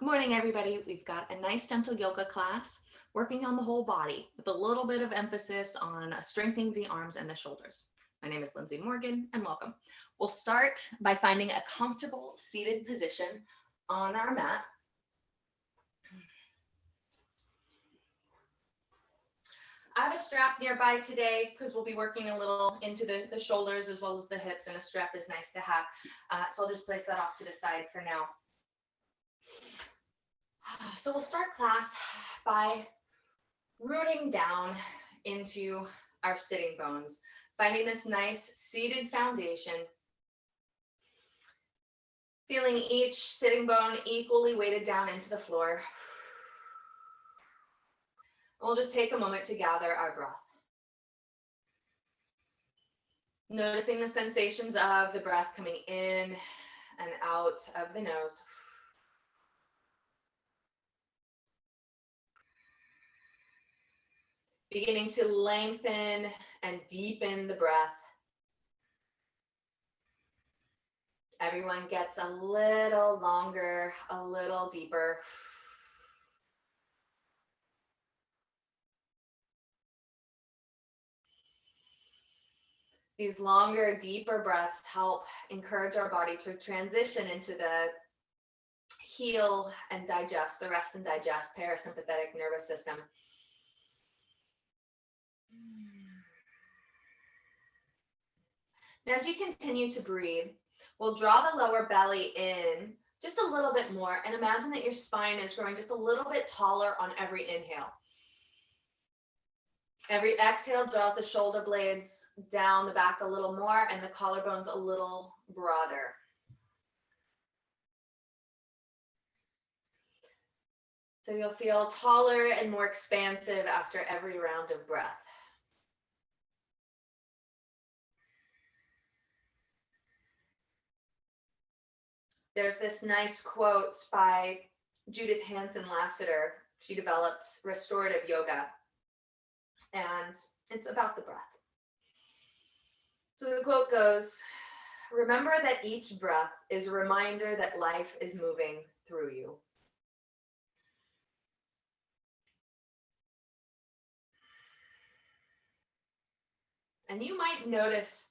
Good morning, everybody. We've got a nice gentle yoga class working on the whole body with a little bit of emphasis on strengthening the arms and the shoulders. My name is Lindsay Morgan and welcome. We'll start by finding a comfortable seated position on our mat. I have a strap nearby today because we'll be working a little into the shoulders as well as the hips, and a strap is nice to have. So I'll just place that off to the side for now. So we'll start class by rooting down into our sitting bones, finding this nice seated foundation, feeling each sitting bone equally weighted down into the floor. We'll just take a moment to gather our breath. Noticing the sensations of the breath coming in and out of the nose. Beginning to lengthen and deepen the breath. Everyone gets a little longer, a little deeper. These longer, deeper breaths help encourage our body to transition into the heal and digest, the rest and digest parasympathetic nervous system. And as you continue to breathe, we'll draw the lower belly in just a little bit more and imagine that your spine is growing just a little bit taller on every inhale. Every exhale draws the shoulder blades down the back a little more and the collarbones a little broader. So you'll feel taller and more expansive after every round of breath. There's this nice quote by Judith Hansen-Lassiter. She developed restorative yoga, and it's about the breath. So the quote goes, "Remember that each breath is a reminder that life is moving through you." And you might notice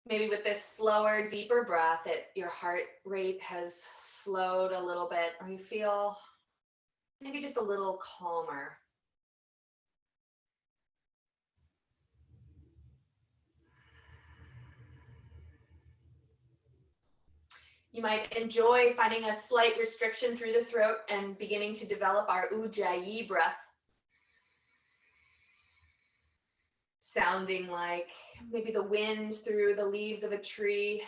maybe with this slower, deeper breath, your heart rate has slowed a little bit, or you feel maybe just a little calmer. You might enjoy finding a slight restriction through the throat and beginning to develop our Ujjayi breath, sounding like maybe the wind through the leaves of a tree,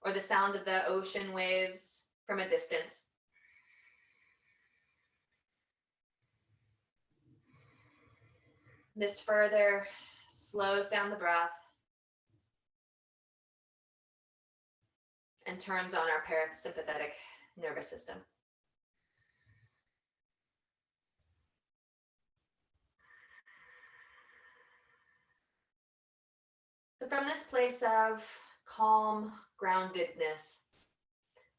or the sound of the ocean waves from a distance. This further slows down the breath and turns on our parasympathetic nervous system. So from this place of calm groundedness,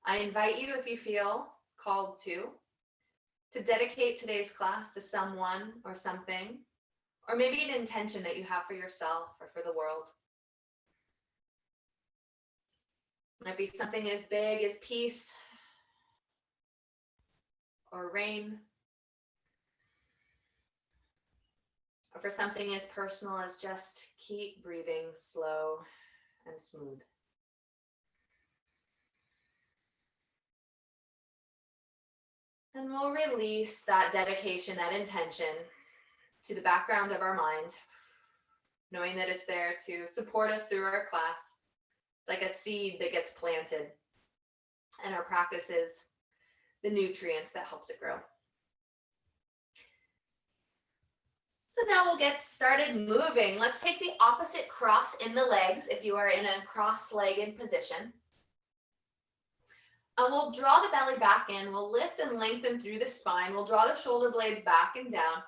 I invite you, if you feel called to dedicate today's class to someone or something, or maybe an intention that you have for yourself or for the world. It might be something as big as peace or rain, or for something as personal as just keep breathing slow and smooth. And we'll release that dedication, that intention to the background of our mind, knowing that it's there to support us through our class. It's like a seed that gets planted, and our practice is the nutrients that helps it grow. So now we'll get started moving. Let's take the opposite cross in the legs if you are in a cross-legged position. And we'll draw the belly back in. We'll lift and lengthen through the spine. We'll draw the shoulder blades back and down.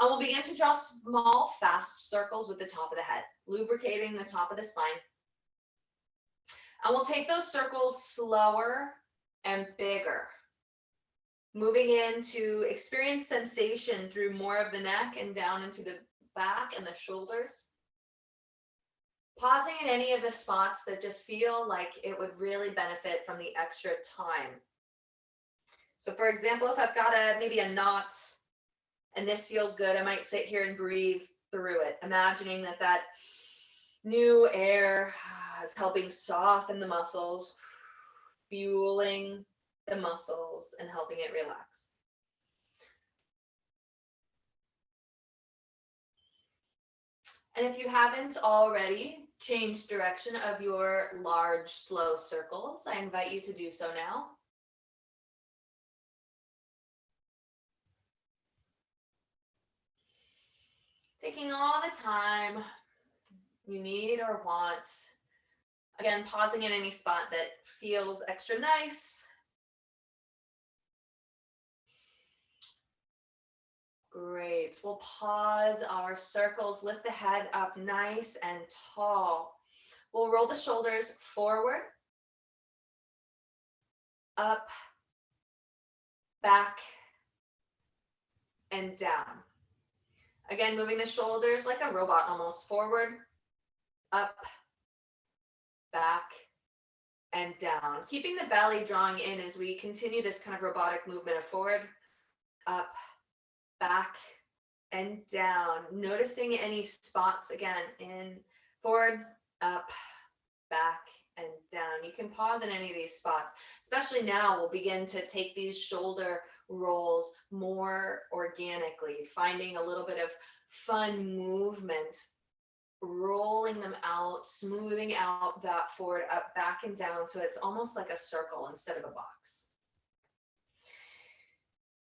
And we'll begin to draw small, fast circles with the top of the head, lubricating the top of the spine. And we'll take those circles slower and bigger. Moving in to experience sensation through more of the neck and down into the back and the shoulders. Pausing in any of the spots that just feel like it would really benefit from the extra time. So for example, if I've got maybe a knot and this feels good, I might sit here and breathe through it, imagining that new air is helping soften the muscles, fueling the muscles and helping it relax. And if you haven't already changed direction of your large, slow circles, I invite you to do so now. Taking all the time you need or want. Again, pausing in any spot that feels extra nice. Great. We'll pause our circles, lift the head up nice and tall. We'll roll the shoulders forward, up, back, and down. Again, moving the shoulders like a robot, almost forward, up, back, and down. Keeping the belly drawing in as we continue this kind of robotic movement of forward, up, back, and down. Noticing any spots, again, in forward, up, back, and down. You can pause in any of these spots. Especially now, we'll begin to take these shoulder rolls more organically, finding a little bit of fun movement, rolling them out, smoothing out that forward, up, back, and down, so it's almost like a circle instead of a box.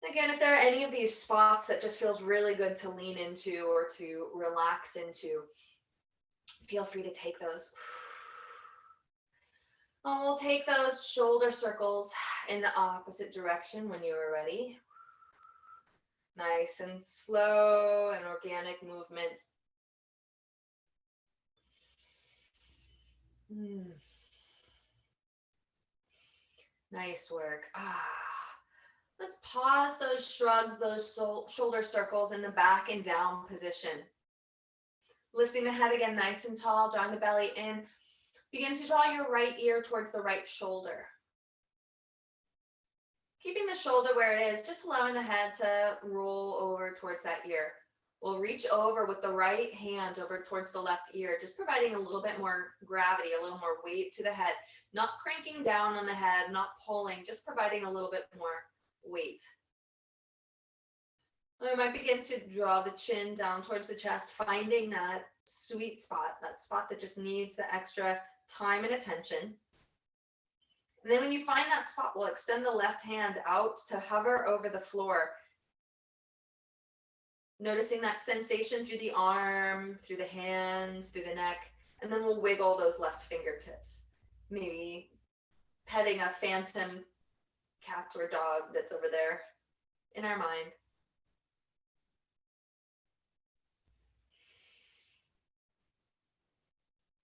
Again, if there are any of these spots that just feels really good to lean into or to relax into, feel free to take those. And we'll take those shoulder circles in the opposite direction when you are ready. Nice and slow and organic movement. Nice work. Let's pause those shrugs, those shoulder circles in the back and down position. Lifting the head again nice and tall, drawing the belly in. Begin to draw your right ear towards the right shoulder. Keeping the shoulder where it is, just allowing the head to roll over towards that ear. We'll reach over with the right hand over towards the left ear, just providing a little bit more gravity, a little more weight to the head. Not cranking down on the head, not pulling, just providing a little bit more weight. I might begin to draw the chin down towards the chest, finding that sweet spot, that spot that just needs the extra time and attention. And then when you find that spot, we'll extend the left hand out to hover over the floor. Noticing that sensation through the arm, through the hands, through the neck, and then we'll wiggle those left fingertips. Maybe petting a phantom cat or dog that's over there in our mind.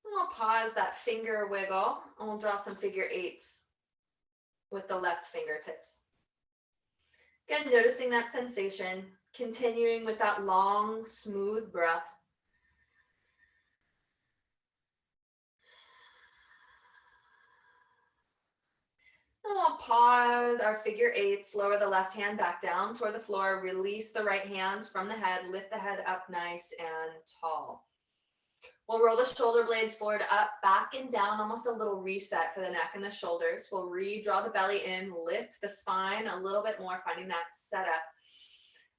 We'll pause that finger wiggle and we'll draw some figure eights with the left fingertips. Again, noticing that sensation, continuing with that long, smooth breath. And we'll pause our figure eights, lower the left hand back down toward the floor, release the right hand from the head, lift the head up nice and tall. We'll roll the shoulder blades forward, up, back, and down, almost a little reset for the neck and the shoulders. We'll redraw the belly in, lift the spine a little bit more, finding that setup.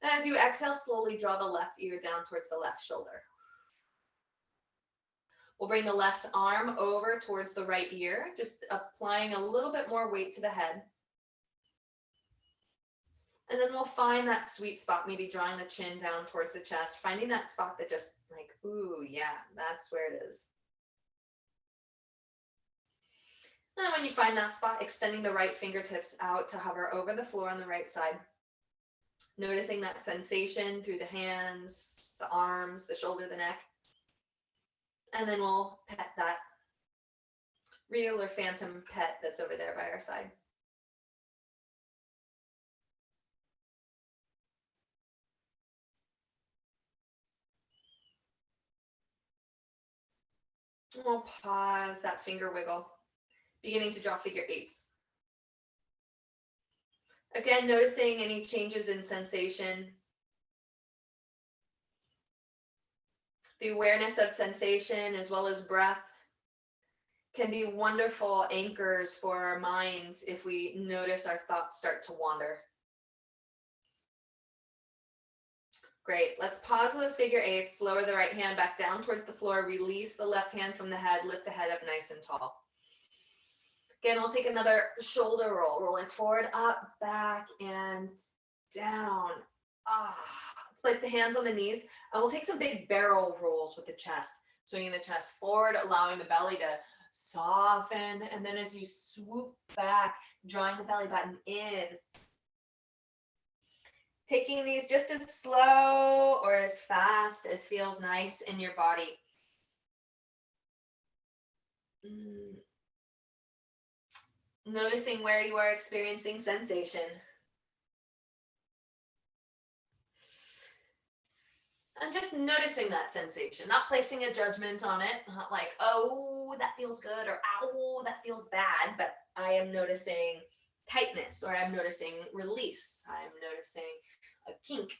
And as you exhale, slowly draw the left ear down towards the left shoulder. We'll bring the left arm over towards the right ear, just applying a little bit more weight to the head. And then we'll find that sweet spot, maybe drawing the chin down towards the chest, finding that spot that just like, ooh, yeah, that's where it is. And when you find that spot, extending the right fingertips out to hover over the floor on the right side. Noticing that sensation through the hands, the arms, the shoulder, the neck. And then we'll pet that. real or phantom pet that's over there by our side. We'll pause that finger wiggle, beginning to draw figure eights. Again, noticing any changes in sensation. The awareness of sensation as well as breath can be wonderful anchors for our minds if we notice our thoughts start to wander. Great, let's pause those figure eights, lower the right hand back down towards the floor, release the left hand from the head, lift the head up nice and tall. Again, we'll take another shoulder roll, rolling forward, up, back, and down. Let's place the hands on the knees, and we'll take some big barrel rolls with the chest, swinging the chest forward, allowing the belly to soften, and then as you swoop back, drawing the belly button in. Taking these just as slow or as fast as feels nice in your body. Noticing where you are experiencing sensation. And just noticing that sensation, not placing a judgment on it, not like, oh, that feels good, or ow, that feels bad, but I am noticing tightness, or I'm noticing release, I'm noticing a kink.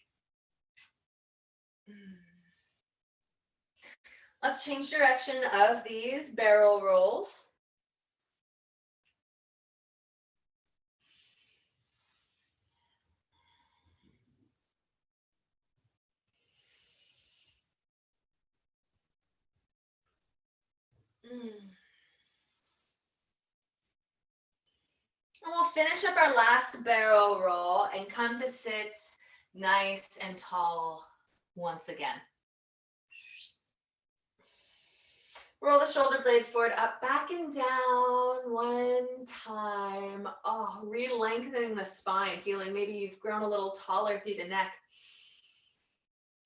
Let's change direction of these barrel rolls. And we'll finish up our last barrel roll and come to sit nice and tall once again. Roll the shoulder blades forward, up, back, and down one time. Re-lengthening the spine, feeling maybe you've grown a little taller through the neck.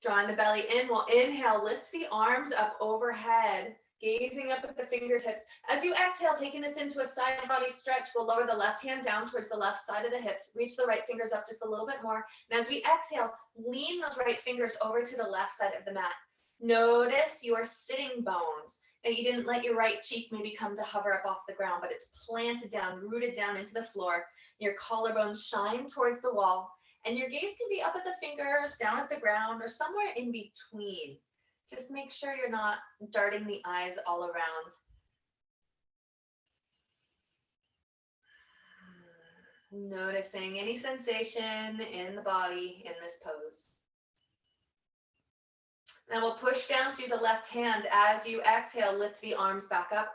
Drawing the belly in, we'll inhale, lift the arms up overhead, gazing up at the fingertips. As you exhale, taking this into a side body stretch, we'll lower the left hand down towards the left side of the hips, reach the right fingers up just a little bit more. And as we exhale, lean those right fingers over to the left side of the mat. Notice your sitting bones, that you didn't let your right cheek maybe come to hover up off the ground, but it's planted down, rooted down into the floor. Your collarbones shine towards the wall, and your gaze can be up at the fingers, down at the ground, or somewhere in between. Just make sure you're not darting the eyes all around. Noticing any sensation in the body in this pose. Now we'll push down through the left hand. As you exhale, lift the arms back up,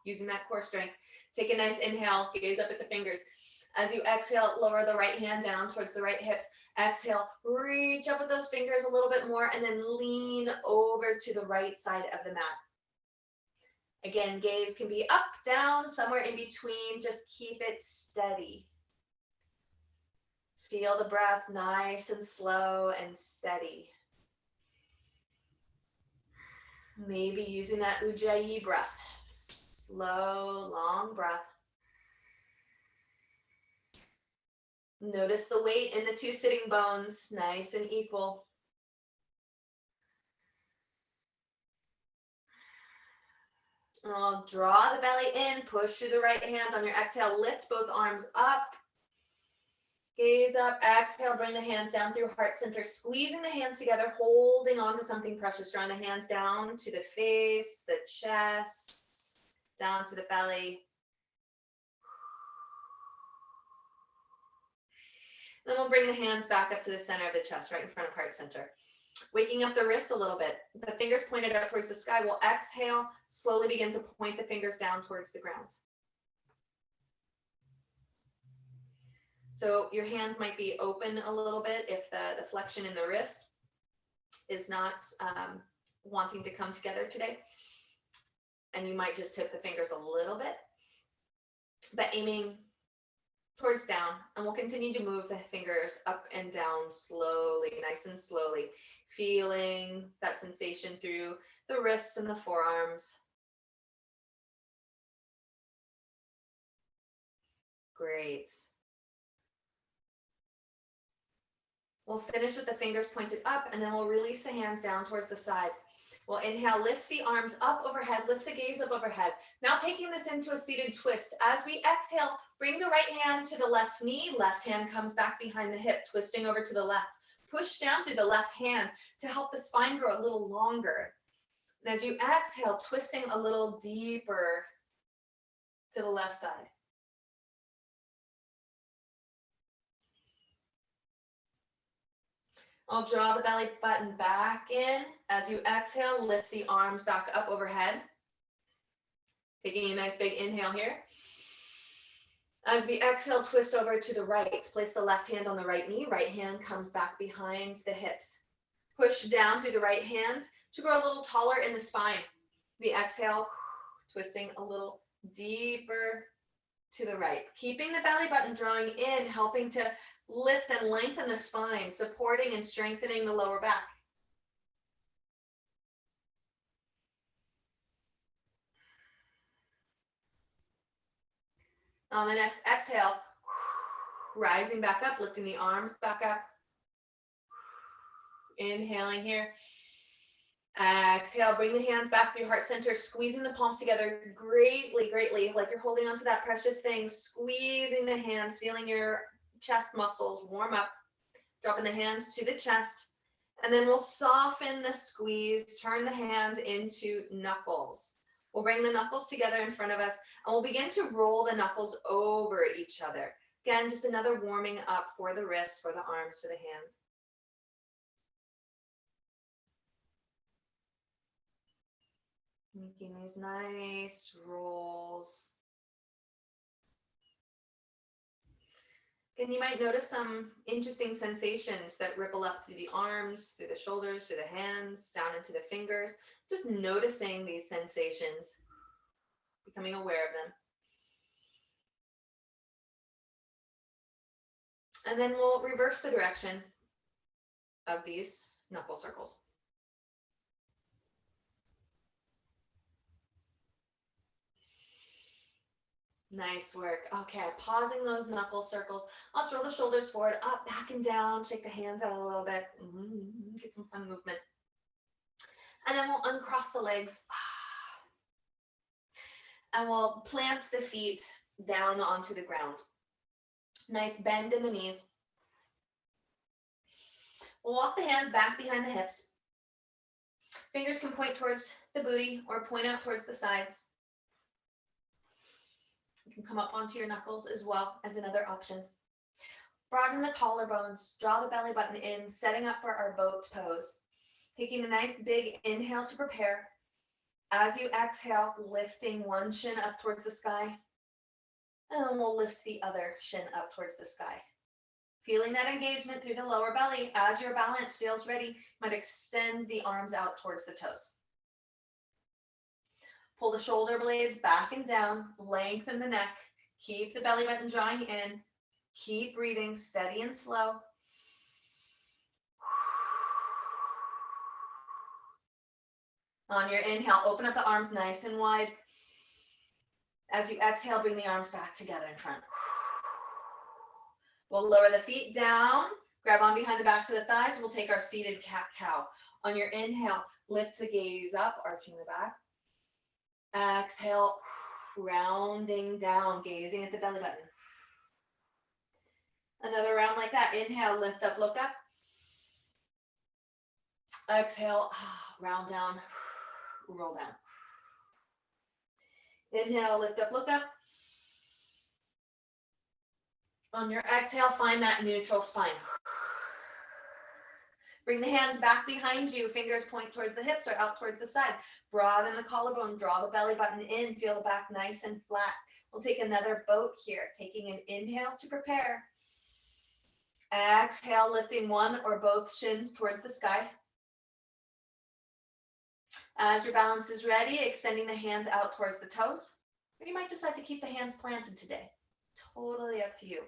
using that core strength. Take a nice inhale, gaze up at the fingers. As you exhale, lower the right hand down towards the right hips. Exhale, reach up with those fingers a little bit more, and then lean over to the right side of the mat. Again, gaze can be up, down, somewhere in between. Just keep it steady. Feel the breath nice and slow and steady. Maybe using that Ujjayi breath. Slow, long breath. Notice the weight in the two sitting bones, nice and equal. Draw the belly in, push through the right hand. On your exhale, lift both arms up. Gaze up, exhale, bring the hands down through heart center, squeezing the hands together, holding on to something precious. Drawing the hands down to the face, the chest, down to the belly. Then we'll bring the hands back up to the center of the chest, right in front of heart center. Waking up the wrists a little bit. The fingers pointed up towards the sky. We'll exhale, slowly begin to point the fingers down towards the ground. So your hands might be open a little bit if the flexion in the wrist is not wanting to come together today. And you might just tip the fingers a little bit, but aiming towards down, and we'll continue to move the fingers up and down slowly, nice and slowly, feeling that sensation through the wrists and the forearms. Great. We'll finish with the fingers pointed up, and then we'll release the hands down towards the side. We'll inhale, lift the arms up overhead, lift the gaze up overhead. Now taking this into a seated twist. As we exhale, bring the right hand to the left knee, left hand comes back behind the hip, twisting over to the left. Push down through the left hand to help the spine grow a little longer. And as you exhale, twisting a little deeper to the left side. I'll draw the belly button back in. As you exhale, lift the arms back up overhead. Taking a nice big inhale here. As we exhale, twist over to the right. Place the left hand on the right knee. Right hand comes back behind the hips. Push down through the right hand to grow a little taller in the spine. The exhale, twisting a little deeper to the right. Keeping the belly button drawing in, helping to lift and lengthen the spine, supporting and strengthening the lower back. On the next exhale, rising back up, lifting the arms back up. Inhaling here. Exhale, bring the hands back through heart center, squeezing the palms together greatly, greatly, like you're holding onto that precious thing, squeezing the hands, feeling your chest muscles warm up, dropping the hands to the chest, and then we'll soften the squeeze, turn the hands into knuckles. We'll bring the knuckles together in front of us, and we'll begin to roll the knuckles over each other. Again, just another warming up for the wrists, for the arms, for the hands. Making these nice rolls. And you might notice some interesting sensations that ripple up through the arms, through the shoulders, through the hands, down into the fingers. Just noticing these sensations, becoming aware of them. And then we'll reverse the direction of these knuckle circles. Nice work. Okay, pausing those knuckle circles. Let's roll the shoulders forward, up, back, and down. Shake the hands out a little bit. Get some fun movement. And then we'll uncross the legs. And we'll plant the feet down onto the ground. Nice bend in the knees. We'll walk the hands back behind the hips. Fingers can point towards the booty or point out towards the sides. You can come up onto your knuckles as well as another option. Broaden the collarbones, draw the belly button in, setting up for our boat pose. Taking a nice big inhale to prepare. As you exhale, lifting one shin up towards the sky. And then we'll lift the other shin up towards the sky. Feeling that engagement through the lower belly. As your balance feels ready, you might extend the arms out towards the toes. Pull the shoulder blades back and down, lengthen the neck, keep the belly button drawing in, keep breathing steady and slow. On your inhale, open up the arms nice and wide. As you exhale, bring the arms back together in front. We'll lower the feet down, grab on behind the backs of the thighs. We'll take our seated cat-cow. On your inhale, lift the gaze up, arching the back. Exhale, rounding down, gazing at the belly button. Another round like that. Inhale, lift up, look up. Exhale, round down, roll down. Inhale, lift up, look up. On your exhale, find that neutral spine. Bring the hands back behind you. Fingers point towards the hips or out towards the side. Broaden the collarbone. Draw the belly button in. Feel the back nice and flat. We'll take another boat here. Taking an inhale to prepare. Exhale, lifting one or both shins towards the sky. As your balance is ready, extending the hands out towards the toes. Or you might decide to keep the hands planted today. Totally up to you.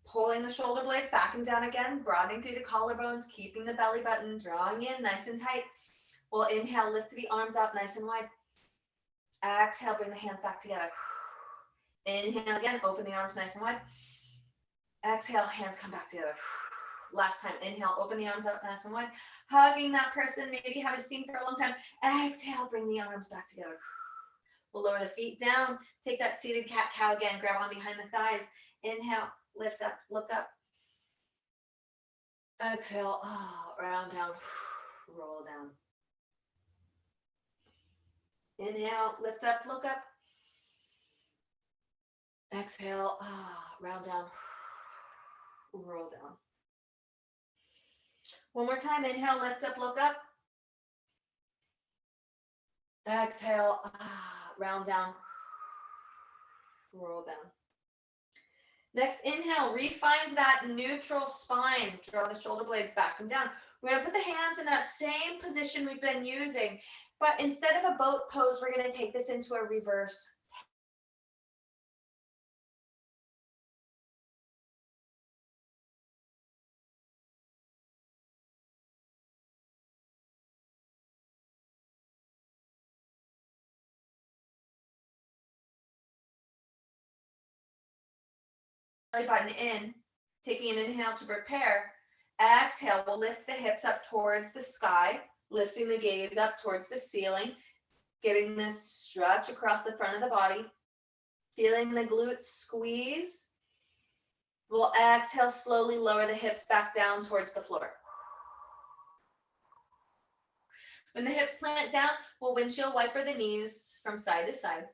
Pulling the shoulder blades back and down again, broadening through the collarbones, keeping the belly button, drawing in nice and tight. We'll inhale, lift the arms out nice and wide. Exhale, bring the hands back together. Inhale again, open the arms nice and wide. Exhale, hands come back together. Last time, inhale, open the arms up nice and wide. Hugging that person maybe you haven't seen for a long time. Exhale, bring the arms back together. We'll lower the feet down. Take that seated cat-cow again. Grab on behind the thighs. Inhale, lift up, look up. Exhale, round down, roll down. Inhale, lift up, look up. Exhale, round down, roll down. One more time, inhale, lift up, look up. Exhale, round down, roll down. Next, inhale, refine that neutral spine. Draw the shoulder blades back and down. We're gonna put the hands in that same position we've been using, but instead of a boat pose, we're gonna take this into a reverse belly button in, taking an inhale to prepare. Exhale, we'll lift the hips up towards the sky, lifting the gaze up towards the ceiling, getting this stretch across the front of the body, feeling the glutes squeeze. We'll exhale, slowly lower the hips back down towards the floor. When the hips plant down, we'll windshield wiper the knees from side to side.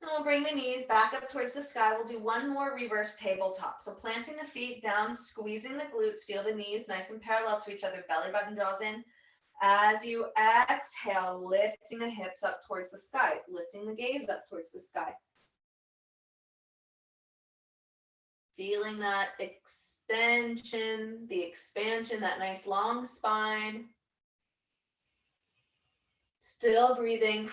And we'll bring the knees back up towards the sky. We'll do one more reverse tabletop. So planting the feet down, squeezing the glutes, feel the knees nice and parallel to each other. Belly button draws in. As you exhale, lifting the hips up towards the sky, lifting the gaze up towards the sky. Feeling that extension, the expansion, that nice long spine. Still breathing.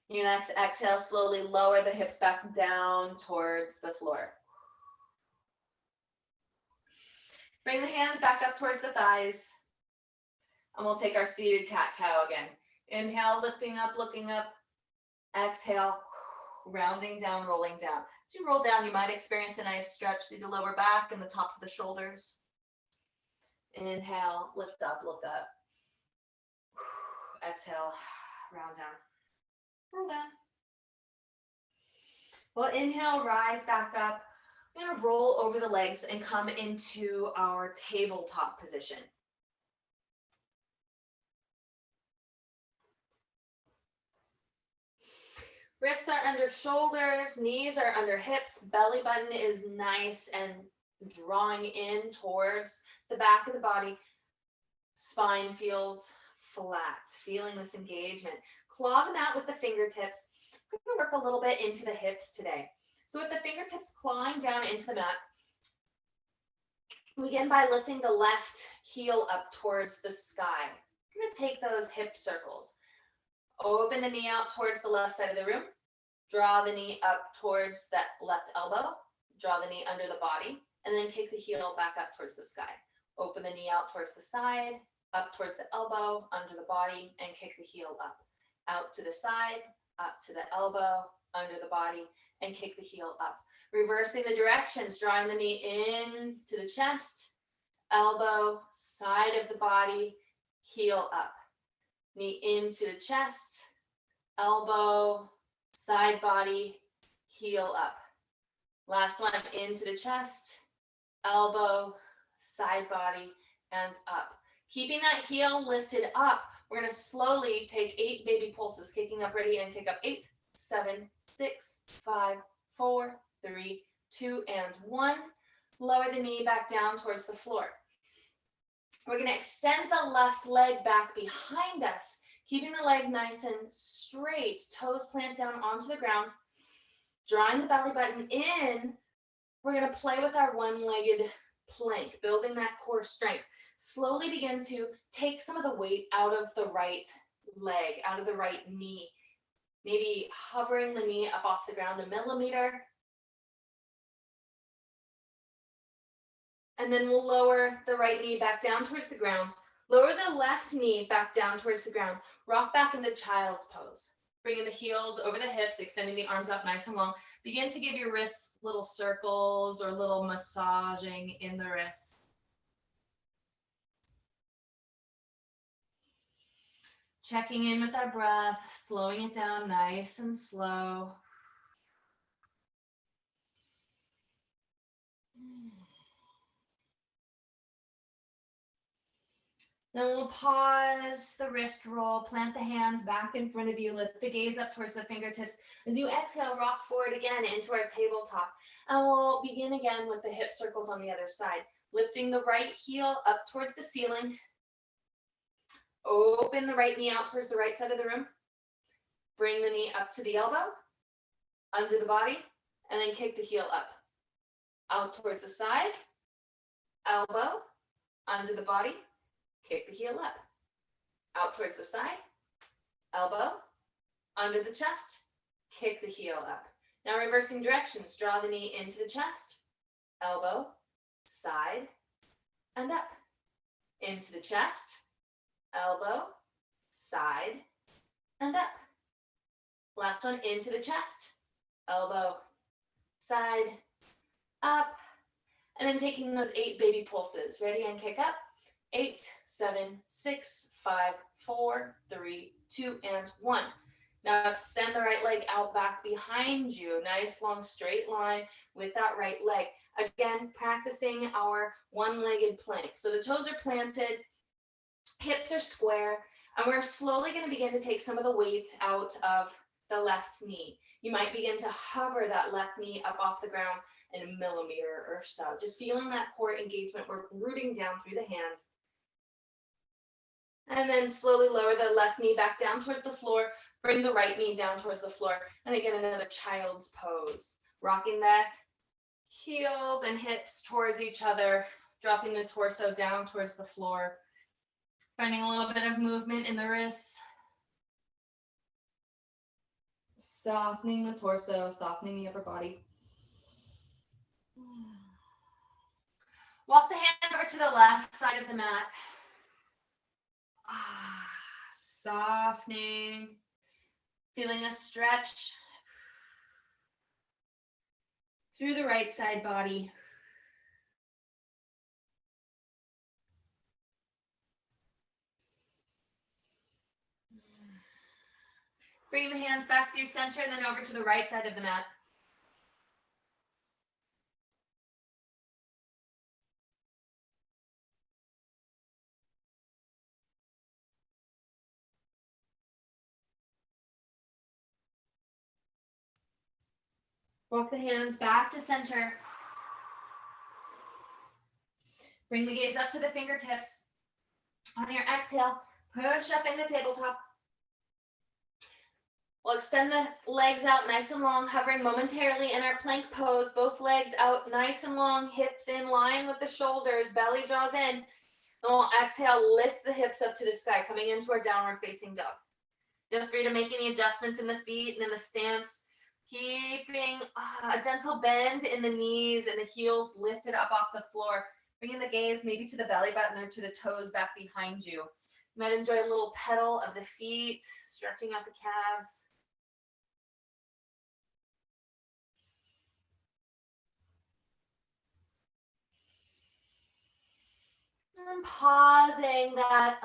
Your next exhale, slowly lower the hips back down towards the floor. Bring the hands back up towards the thighs. And we'll take our seated cat-cow again. Inhale, lifting up, looking up. Exhale, rounding down, rolling down. As you roll down, you might experience a nice stretch through the lower back and the tops of the shoulders. Inhale, lift up, look up. Exhale, round down. Roll down. Well, inhale, rise back up. I'm going to roll over the legs and come into our tabletop position. Wrists are under shoulders, knees are under hips, belly button is nice and drawing in towards the back of the body. Spine feels flat, feeling this engagement. Claw the mat with the fingertips. We're going to work a little bit into the hips today. So with the fingertips clawing down into the mat, begin by lifting the left heel up towards the sky. We're going to take those hip circles. Open the knee out towards the left side of the room. Draw the knee up towards that left elbow. Draw the knee under the body. And then kick the heel back up towards the sky. Open the knee out towards the side, up towards the elbow, under the body, and kick the heel up. Out to the side, up to the elbow, under the body, and kick the heel up. Reversing the directions, drawing the knee in to the chest, elbow, side of the body, heel up. Knee into the chest, elbow, side body, heel up. Last one, into the chest, elbow, side body, and up. Keeping that heel lifted up, we're going to slowly take 8 baby pulses, kicking up, ready, and kick up. 8, 7, 6, 5, 4, 3, 2, and 1. Lower the knee back down towards the floor. We're going to extend the left leg back behind us, keeping the leg nice and straight. Toes plant down onto the ground. Drawing the belly button in, we're going to play with our one-legged plank, building that core strength. Slowly begin to take some of the weight out of the right leg, out of the right knee. Maybe hovering the knee up off the ground a millimeter. And then we'll lower the right knee back down towards the ground, Lower the left knee back down towards the ground. Rock back into child's pose. Bringing the heels over the hips, extending the arms up nice and long. Begin to give your wrists little circles or little massaging in the wrists. Checking in with our breath, slowing it down nice and slow. Then we'll pause the wrist roll, plant the hands back in front of you, lift the gaze up towards the fingertips. As you exhale, rock forward again into our tabletop. And we'll begin again with the hip circles on the other side. Lifting the right heel up towards the ceiling. Open the right knee out towards the right side of the room. Bring the knee up to the elbow, under the body, and then kick the heel up. Out towards the side, elbow, under the body, kick the heel up. Out towards the side, elbow, under the chest, kick the heel up. Now reversing directions, draw the knee into the chest, elbow, side, and up. Into the chest, elbow, side, and up. Last one, into the chest, elbow, side, up. And then taking those 8 baby pulses. Ready and kick up. 8, 7, 6, 5, 4, 3, 2, and 1. Now extend the right leg out back behind you. Nice long straight line with that right leg. Again, practicing our one-legged plank. So the toes are planted, hips are square, and we're slowly going to begin to take some of the weight out of the left knee. You might begin to hover that left knee up off the ground in a millimeter or so. Just feeling that core engagement. We're rooting down through the hands. And then slowly lower the left knee back down towards the floor. Bring the right knee down towards the floor. And again, another child's pose. Rocking the heels and hips towards each other. Dropping the torso down towards the floor. Finding a little bit of movement in the wrists. Softening the torso, softening the upper body. Walk the hands over to the left side of the mat. Softening. Feeling a stretch through the right side body. Bring the hands back through center and then over to the right side of the mat. Walk the hands back to center. Bring the gaze up to the fingertips. On your exhale, push up in the tabletop. We'll extend the legs out nice and long, hovering momentarily in our plank pose. Both legs out nice and long, hips in line with the shoulders, belly draws in. And we'll exhale, lift the hips up to the sky, coming into our downward facing dog. Feel free to make any adjustments in the feet and in the stance. Keeping a gentle bend in the knees and the heels lifted up off the floor. Bringing the gaze maybe to the belly button or to the toes back behind you. You might enjoy a little pedal of the feet, stretching out the calves. And pausing that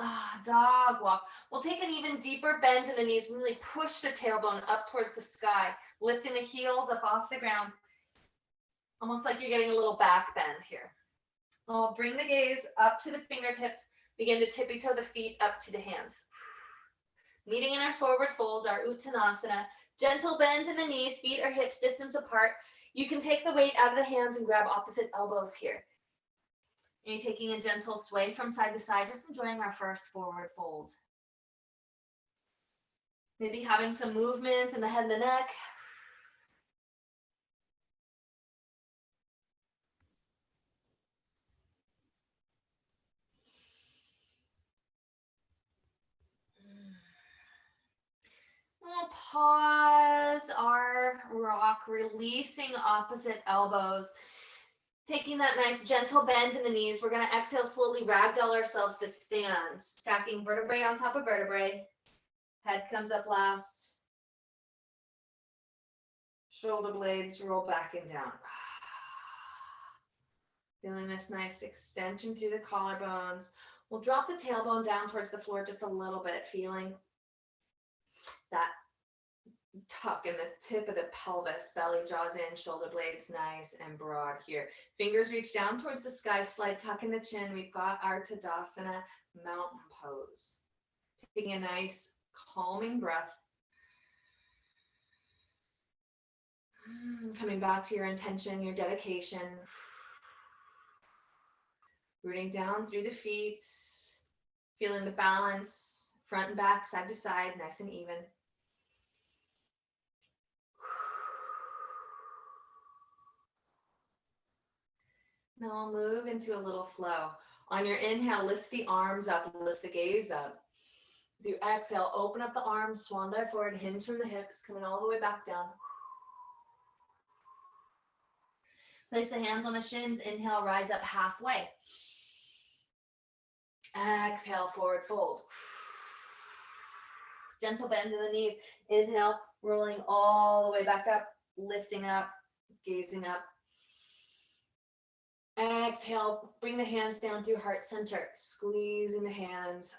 dog walk. We'll take an even deeper bend in the knees, really push the tailbone up towards the sky, lifting the heels up off the ground. Almost like you're getting a little back bend here. I'll bring the gaze up to the fingertips, begin to tippy toe the feet up to the hands. Meeting in our forward fold, our Uttanasana. Gentle bend in the knees, feet or hips distance apart. You can take the weight out of the hands and grab opposite elbows here. And you're taking a gentle sway from side to side, just enjoying our first forward fold. Maybe having some movement in the head and the neck. We'll pause our rock, releasing opposite elbows. Taking that nice gentle bend in the knees, we're going to exhale slowly, ragdoll ourselves to stand, stacking vertebrae on top of vertebrae. Head comes up last. Shoulder blades roll back and down. Feeling this nice extension through the collarbones. We'll drop the tailbone down towards the floor just a little bit, feeling that tuck in the tip of the pelvis. Belly draws in, shoulder blades nice and broad here. Fingers reach down towards the sky, slight tuck in the chin. We've got our Tadasana mountain pose. Taking a nice calming breath. Coming back to your intention, your dedication. Rooting down through the feet. Feeling the balance, front and back, side to side, nice and even. Now I'll move into a little flow. On your inhale, lift the arms up, lift the gaze up. As you exhale, open up the arms, swan dive forward, hinge from the hips, coming all the way back down. Place the hands on the shins, inhale, rise up halfway. Exhale, forward fold. Gentle bend in the knees. Inhale, rolling all the way back up, lifting up, gazing up. Exhale, bring the hands down through heart center, squeezing the hands.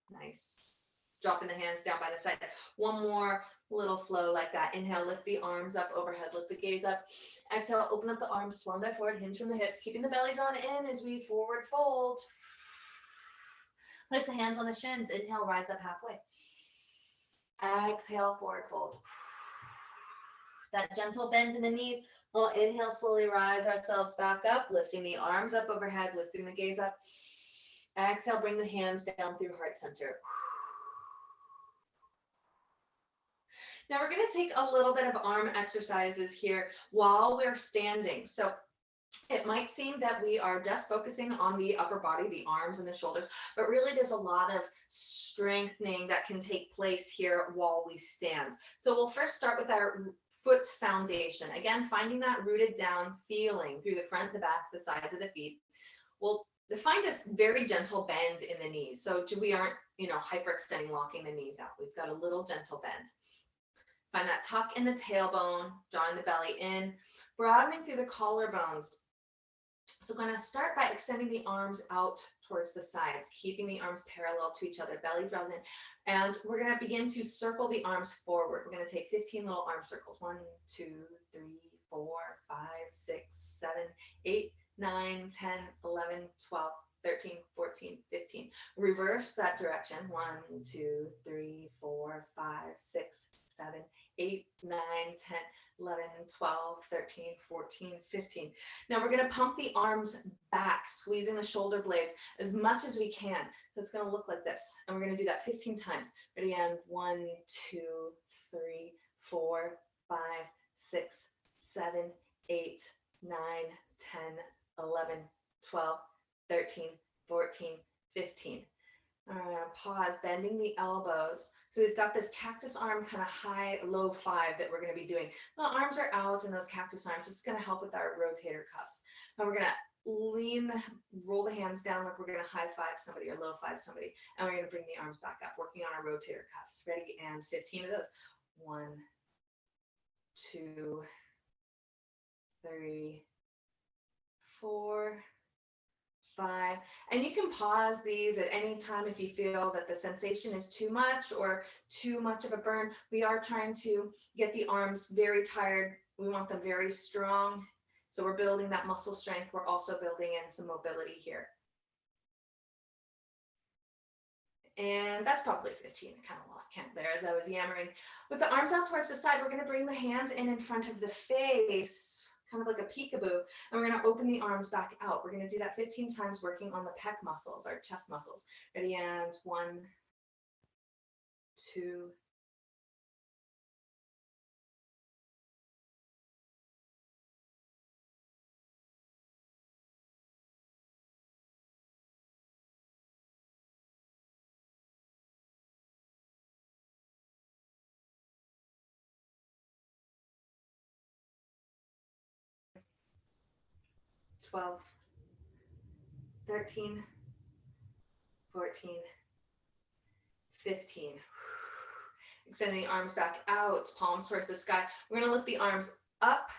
Nice. Dropping the hands down by the side. One more little flow like that. Inhale, lift the arms up overhead, lift the gaze up. Exhale, open up the arms, swan dive forward, hinge from the hips, keeping the belly drawn in as we forward fold. Place the hands on the shins. Inhale, rise up halfway. Exhale, forward fold. That gentle bend in the knees. We'll inhale, slowly rise ourselves back up, lifting the arms up overhead, lifting the gaze up. Exhale, bring the hands down through heart center. Now we're going to take a little bit of arm exercises here while we're standing. So it might seem that we are just focusing on the upper body, the arms and the shoulders, but really there's a lot of strengthening that can take place here while we stand. So we'll first start with our foot foundation. Again, finding that rooted down feeling through the front, the back, the sides of the feet. We'll find a very gentle bend in the knees. So we aren't, hyperextending, locking the knees out. We've got a little gentle bend. Find that tuck in the tailbone, drawing the belly in, broadening through the collarbones. So we're going to start by extending the arms out towards the sides, keeping the arms parallel to each other. Belly draws in. And we're going to begin to circle the arms forward. We're going to take 15 little arm circles. 1, 2, 3, 4, 5, 6, 7, 8, 9, 10, 11, 12, 13, 14, 15. Reverse that direction. 1, 2, 3, 4, 5, 6, 7, 8, 9, 10, 11, 12, 13, 14, 15. Now we're going to pump the arms back, squeezing the shoulder blades as much as we can. So it's going to look like this. And we're going to do that 15 times. Ready? And 1, 2, 3, 4, 5, 6, 7, 8, 9, 10, 11, 12, 13, 14, 15. All right, pause, bending the elbows. So we've got this cactus arm kind of high, low 5 that we're going to be doing. The arms are out in those cactus arms. This is going to help with our rotator cuffs. And we're going to roll the hands down like we're going to high 5 somebody or low 5 somebody. And we're going to bring the arms back up, working on our rotator cuffs. Ready? And 15 of those. 1, 2, 3, 4, 5. And you can pause these at any time if you feel that the sensation is too much or too much of a burn. We are trying to get the arms very tired. We want them very strong. So we're building that muscle strength. We're also building in some mobility here. And that's probably 15. I kind of lost count there as I was yammering. With the arms out towards the side, we're going to bring the hands in front of the face, kind of like a peekaboo, and we're going to open the arms back out. We're going to do that 15 times, working on the pec muscles, our chest muscles. Ready? And 1, 2, 12, 13, 14, 15. Extending the arms back out, palms towards the sky. We're gonna lift the arms up,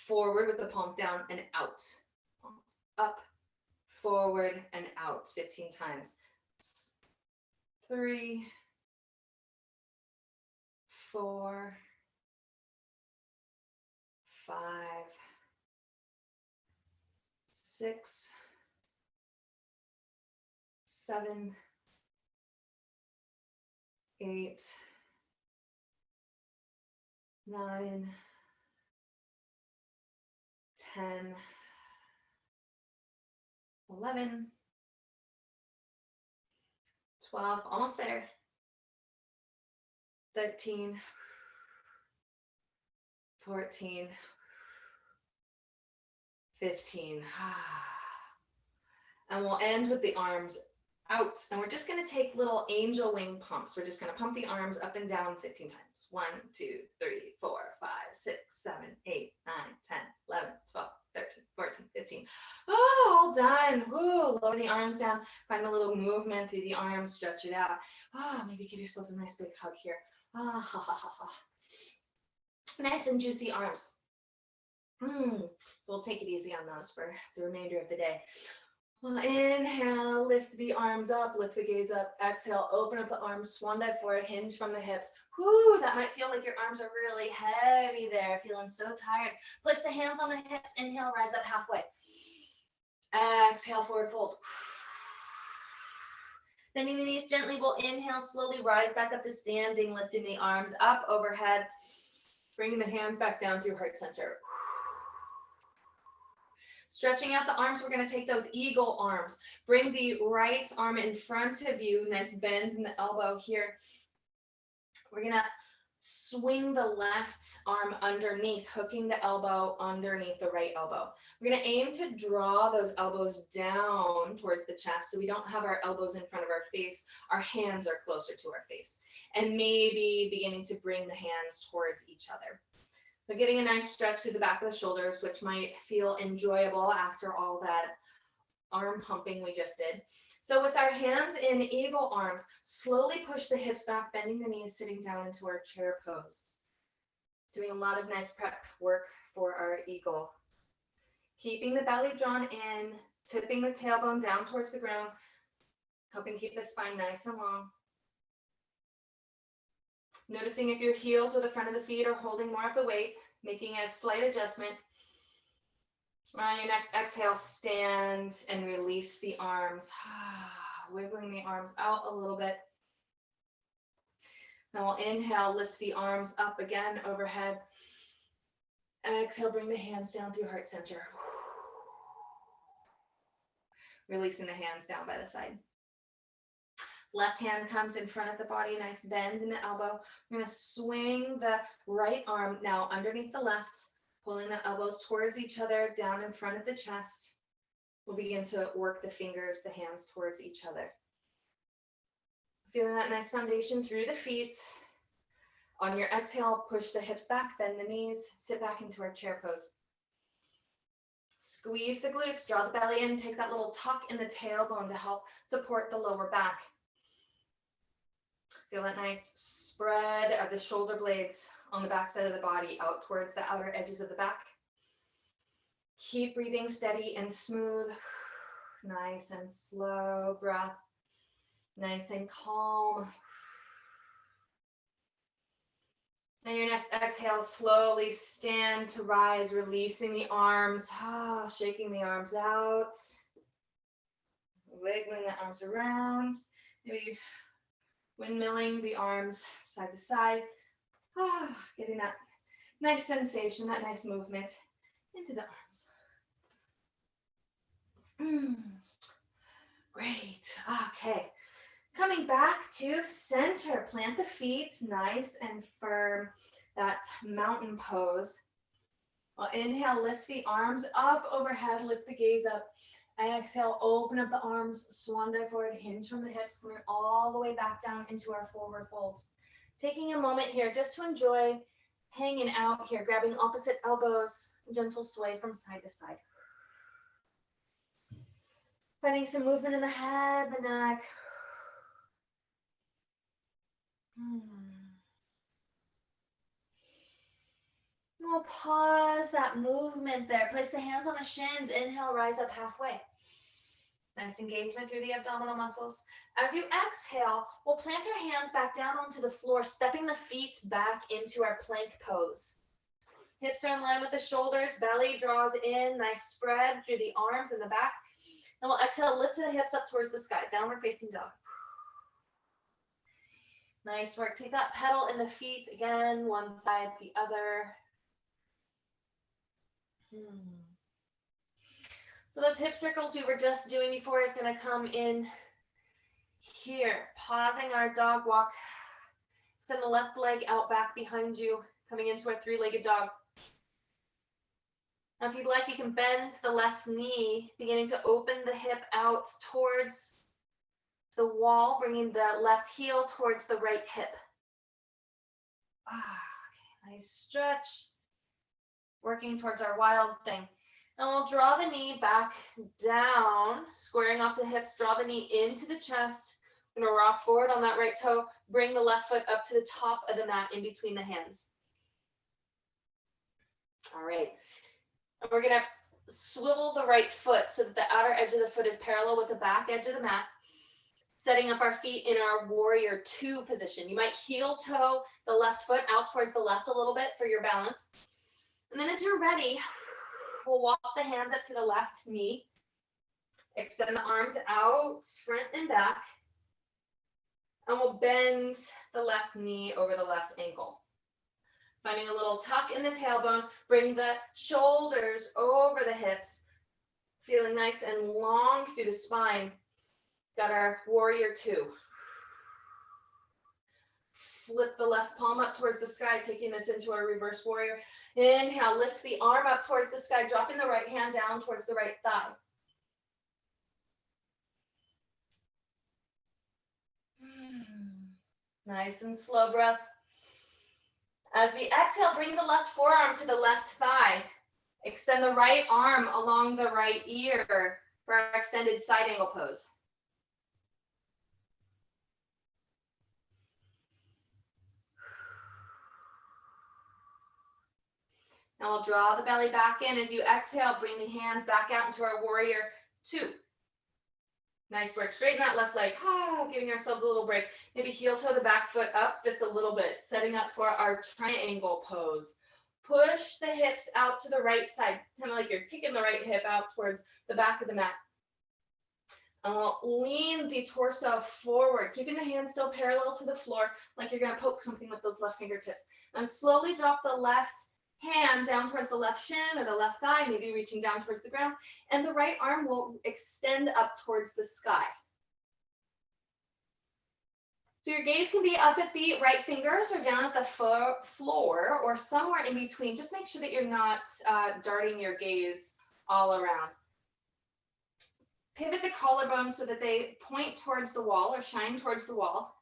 forward with the palms down and out. Palms up, forward and out 15 times. 3, 4, 5, 6, 7, 8, 9, 10, 11, 12, almost there. 13, 14, 15. And we'll end with the arms out. And we're just going to take little angel wing pumps. We're just going to pump the arms up and down 15 times. 1, 2, 3, 4, 5, 6, 7, 8, 9, 10, 11, 12, 13, 14, 15. Oh, all done. Woo, lower the arms down. Find a little movement through the arms. Stretch it out. Maybe give yourselves a nice big hug here. Ha, ha, ha, ha. Nice and juicy arms. So we'll take it easy on those for the remainder of the day. Well, inhale, lift the arms up, lift the gaze up. Exhale, open up the arms, swan dive forward, hinge from the hips. Whoo, that might feel like your arms are really heavy there, feeling so tired. Place the hands on the hips, inhale, rise up halfway. Exhale, forward fold. Bending the knees gently, we'll inhale, slowly rise back up to standing, lifting the arms up overhead, bringing the hands back down through heart center. Stretching out the arms, we're going to take those eagle arms. Bring the right arm in front of you. Nice bend in the elbow here. We're going to swing the left arm underneath, hooking the elbow underneath the right elbow. We're going to aim to draw those elbows down towards the chest so we don't have our elbows in front of our face. Our hands are closer to our face. And maybe beginning to bring the hands towards each other. So getting a nice stretch through the back of the shoulders, which might feel enjoyable after all that arm pumping we just did. So with our hands in eagle arms, slowly push the hips back, bending the knees, sitting down into our chair pose. Doing a lot of nice prep work for our eagle. Keeping the belly drawn in, tipping the tailbone down towards the ground, helping keep the spine nice and long. Noticing if your heels or the front of the feet are holding more of the weight, making a slight adjustment. On your next exhale, stand and release the arms. Wiggling the arms out a little bit. Then we'll inhale, lift the arms up again overhead. Exhale, bring the hands down through heart center. Releasing the hands down by the side. Left hand comes in front of the body, nice bend in the elbow. We're going to swing the right arm now underneath the left, pulling the elbows towards each other, down in front of the chest. We'll begin to work the fingers, the hands towards each other. Feeling that nice foundation through the feet. On your exhale, push the hips back, bend the knees, sit back into our chair pose. Squeeze the glutes, draw the belly in, take that little tuck in the tailbone to help support the lower back. Feel that nice spread of the shoulder blades on the back side of the body out towards the outer edges of the back. Keep breathing steady and smooth. Nice and slow breath. Nice and calm. And your next exhale, slowly stand to rise, releasing the arms, shaking the arms out. Wiggling the arms around. Maybe windmilling the arms side to side. Getting that nice sensation, that nice movement into the arms. Great. Okay. Coming back to center. Plant the feet nice and firm. That mountain pose. Well, inhale, lift the arms up overhead. Lift the gaze up. Exhale, open up the arms, swan dive forward, hinge from the hips, coming all the way back down into our forward fold. Taking a moment here just to enjoy hanging out here, grabbing opposite elbows, gentle sway from side to side. Finding some movement in the head, the neck. We'll pause that movement there. Place the hands on the shins. Inhale, rise up halfway. Nice engagement through the abdominal muscles. As you exhale, we'll plant our hands back down onto the floor, stepping the feet back into our plank pose. Hips are in line with the shoulders, belly draws in, nice spread through the arms and the back. Then we'll exhale, lift the hips up towards the sky, downward facing dog. Nice work. Take that pedal in the feet. Again, one side, the other. So those hip circles we were just doing before is going to come in here. Pausing our dog walk. Send the left leg out back behind you, coming into our three-legged dog. Now, if you'd like, you can bend the left knee, beginning to open the hip out towards the wall, bringing the left heel towards the right hip. Okay, nice stretch. Working towards our wild thing. And we'll draw the knee back down, squaring off the hips, draw the knee into the chest. We're gonna rock forward on that right toe, bring the left foot up to the top of the mat in between the hands. All right. And we're gonna swivel the right foot so that the outer edge of the foot is parallel with the back edge of the mat, setting up our feet in our warrior two position. You might heel toe the left foot out towards the left a little bit for your balance. And then as you're ready, we'll walk the hands up to the left knee. Extend the arms out, front and back. And we'll bend the left knee over the left ankle. Finding a little tuck in the tailbone, bring the shoulders over the hips, feeling nice and long through the spine. Got our warrior two. Flip the left palm up towards the sky, taking this into our reverse warrior. Inhale, lift the arm up towards the sky, dropping the right hand down towards the right thigh. Nice and slow breath. As we exhale, bring the left forearm to the left thigh. Extend the right arm along the right ear for our extended side angle pose. Now we'll draw the belly back in. As you exhale, bring the hands back out into our warrior two. Nice work. Straighten that left leg. Giving ourselves a little break. Maybe heel toe the back foot up just a little bit. Setting up for our triangle pose. Push the hips out to the right side. Kind of like you're kicking the right hip out towards the back of the mat. And we'll lean the torso forward, keeping the hands still parallel to the floor, like you're going to poke something with those left fingertips. And slowly drop the left hand down towards the left shin or the left thigh, maybe reaching down towards the ground, and the right arm will extend up towards the sky. So your gaze can be up at the right fingers or down at the floor or somewhere in between. Just make sure that you're not darting your gaze all around. Pivot the collarbones so that they point towards the wall or shine towards the wall.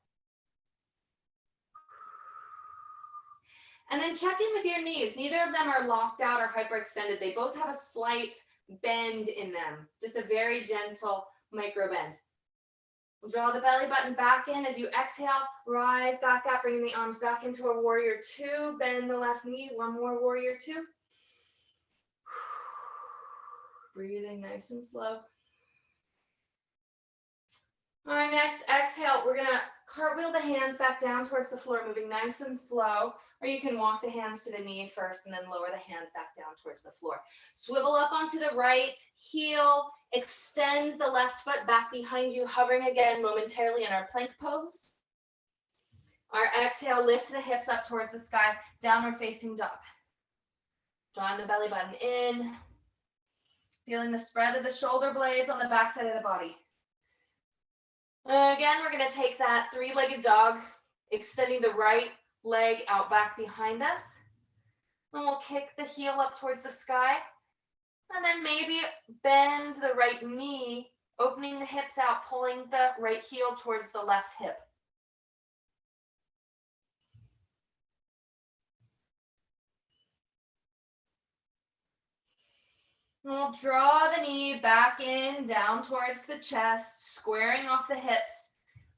And then check in with your knees. Neither of them are locked out or hyperextended. They both have a slight bend in them, just a very gentle micro bend. We'll draw the belly button back in. As you exhale, rise back up, bringing the arms back into a warrior two. Bend the left knee, one more warrior two. Breathing nice and slow. All right, next exhale, we're gonna cartwheel the hands back down towards the floor, moving nice and slow, or you can walk the hands to the knee first and then lower the hands back down towards the floor. Swivel up onto the right heel, extend the left foot back behind you, hovering again momentarily in our plank pose. Our exhale, lift the hips up towards the sky, downward facing dog. Drawing the belly button in, feeling the spread of the shoulder blades on the back side of the body. Again, we're going to take that three-legged dog, extending the right leg out back behind us. And we'll kick the heel up towards the sky. And then maybe bend the right knee, opening the hips out, pulling the right heel towards the left hip. And we'll draw the knee knee back in, down towards the chest, squaring off the hips.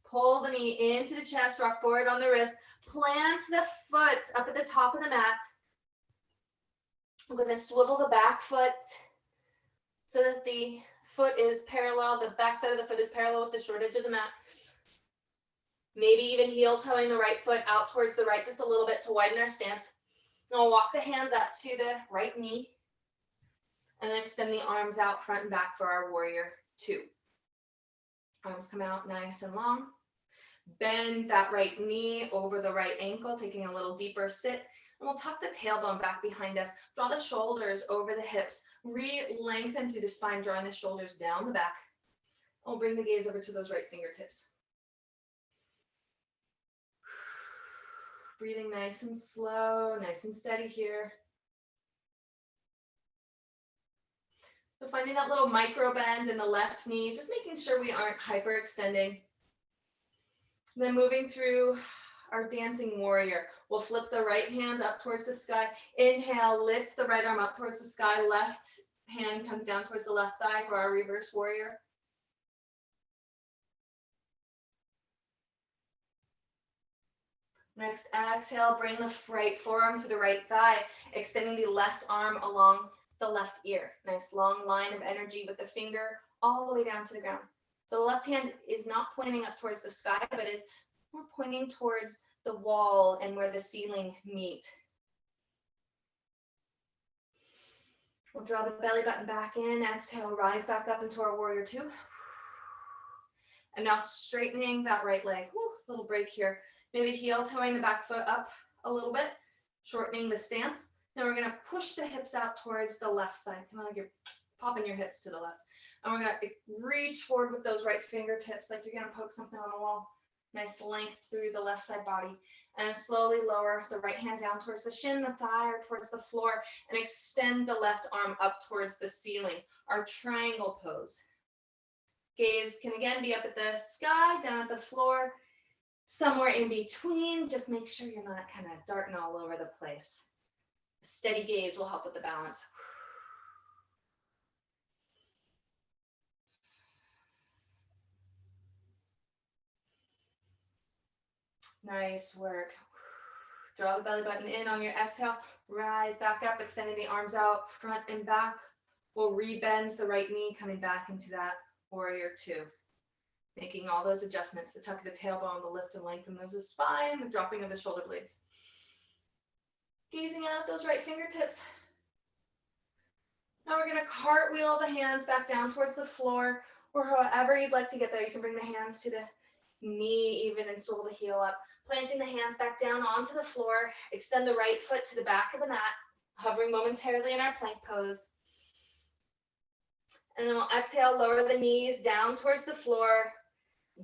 Pull the knee into the chest, rock forward on the wrist. Plant the foot up at the top of the mat. I'm going to swivel the back foot so that the foot is parallel, the back side of the foot is parallel with the short edge of the mat. Maybe even heel toeing the right foot out towards the right just a little bit to widen our stance. Now we'll walk the hands up to the right knee and then extend the arms out front and back for our warrior two. Arms come out nice and long. Bend that right knee over the right ankle, taking a little deeper sit. And we'll tuck the tailbone back behind us. Draw the shoulders over the hips. Re-lengthen through the spine, drawing the shoulders down the back. And we'll bring the gaze over to those right fingertips. Breathing nice and slow, nice and steady here. So finding that little micro bend in the left knee, just making sure we aren't hyperextending. Then moving through our dancing warrior. We'll flip the right hand up towards the sky. Inhale, lift the right arm up towards the sky. Left hand comes down towards the left thigh for our reverse warrior. Next, exhale, bring the right forearm to the right thigh, extending the left arm along the left ear. Nice long line of energy with the finger all the way down to the ground. So the left hand is not pointing up towards the sky, but is more pointing towards the wall and where the ceiling meet. We'll draw the belly button back in. Exhale, rise back up into our warrior two. And now straightening that right leg. Woo, little break here. Maybe heel toeing the back foot up a little bit, shortening the stance. Then we're gonna push the hips out towards the left side. Kind of like you're popping your hips to the left. And we're gonna reach forward with those right fingertips like you're gonna poke something on the wall. Nice length through the left side body. And slowly lower the right hand down towards the shin, the thigh, or towards the floor, and extend the left arm up towards the ceiling, our triangle pose. Gaze can again be up at the sky, down at the floor, somewhere in between. Just make sure you're not kind of darting all over the place. A steady gaze will help with the balance. Nice work. Draw the belly button in on your exhale. Rise back up, extending the arms out front and back. We'll rebend the right knee, coming back into that warrior two. Making all those adjustments, the tuck of the tailbone, the lift and lengthen of the spine, the dropping of the shoulder blades. Gazing out at those right fingertips. Now we're gonna cartwheel the hands back down towards the floor, or however you'd like to get there. You can bring the hands to the knee even and swivel the heel up. Planting the hands back down onto the floor. Extend the right foot to the back of the mat, hovering momentarily in our plank pose. And then we'll exhale, lower the knees down towards the floor,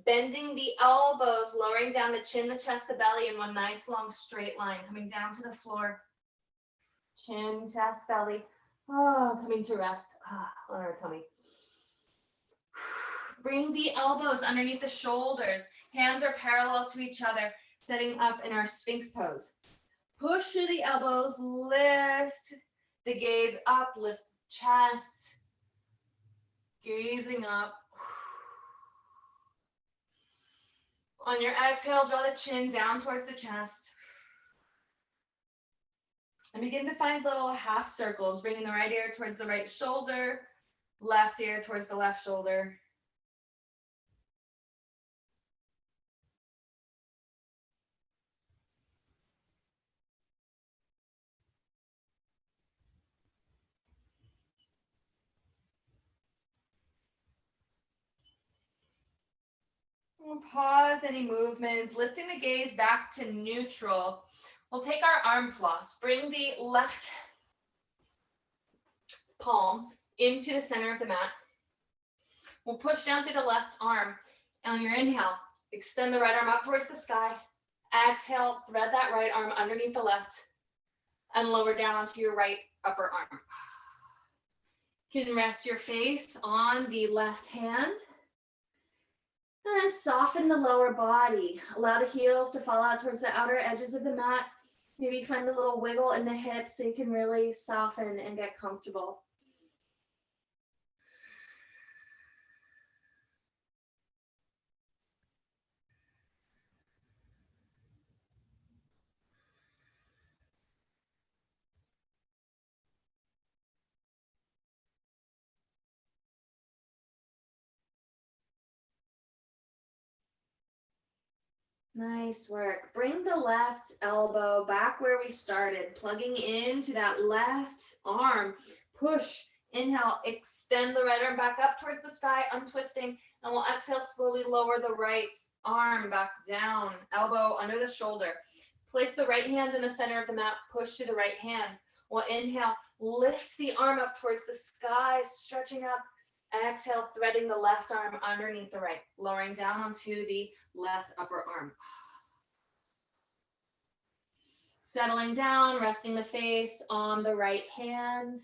bending the elbows, lowering down the chin, the chest, the belly in one nice long straight line, coming down to the floor. Chin, chest, belly. Coming to rest on our tummy. Bring the elbows underneath the shoulders. Hands are parallel to each other, setting up in our Sphinx pose. Push through the elbows, lift the gaze up, lift chest, gazing up. On your exhale, draw the chin down towards the chest. And begin to find little half circles, bringing the right ear towards the right shoulder, left ear towards the left shoulder. We'll pause any movements, lifting the gaze back to neutral. We'll take our arm floss, bring the left palm into the center of the mat. We'll push down through the left arm. On your inhale, extend the right arm up towards the sky. Exhale, thread that right arm underneath the left and lower down onto your right upper arm. You can rest your face on the left hand. And then soften the lower body. Allow the heels to fall out towards the outer edges of the mat. Maybe find a little wiggle in the hips so you can really soften and get comfortable. Nice work. Bring the left elbow back where we started, plugging into that left arm. Push. Inhale, extend the right arm back up towards the sky, untwisting, and we'll exhale, slowly lower the right arm back down, elbow under the shoulder. Place the right hand in the center of the mat, push to the right hand. We'll inhale, lift the arm up towards the sky, stretching up. Exhale, threading the left arm underneath the right, lowering down onto the left upper arm. Settling down, resting the face on the right hand.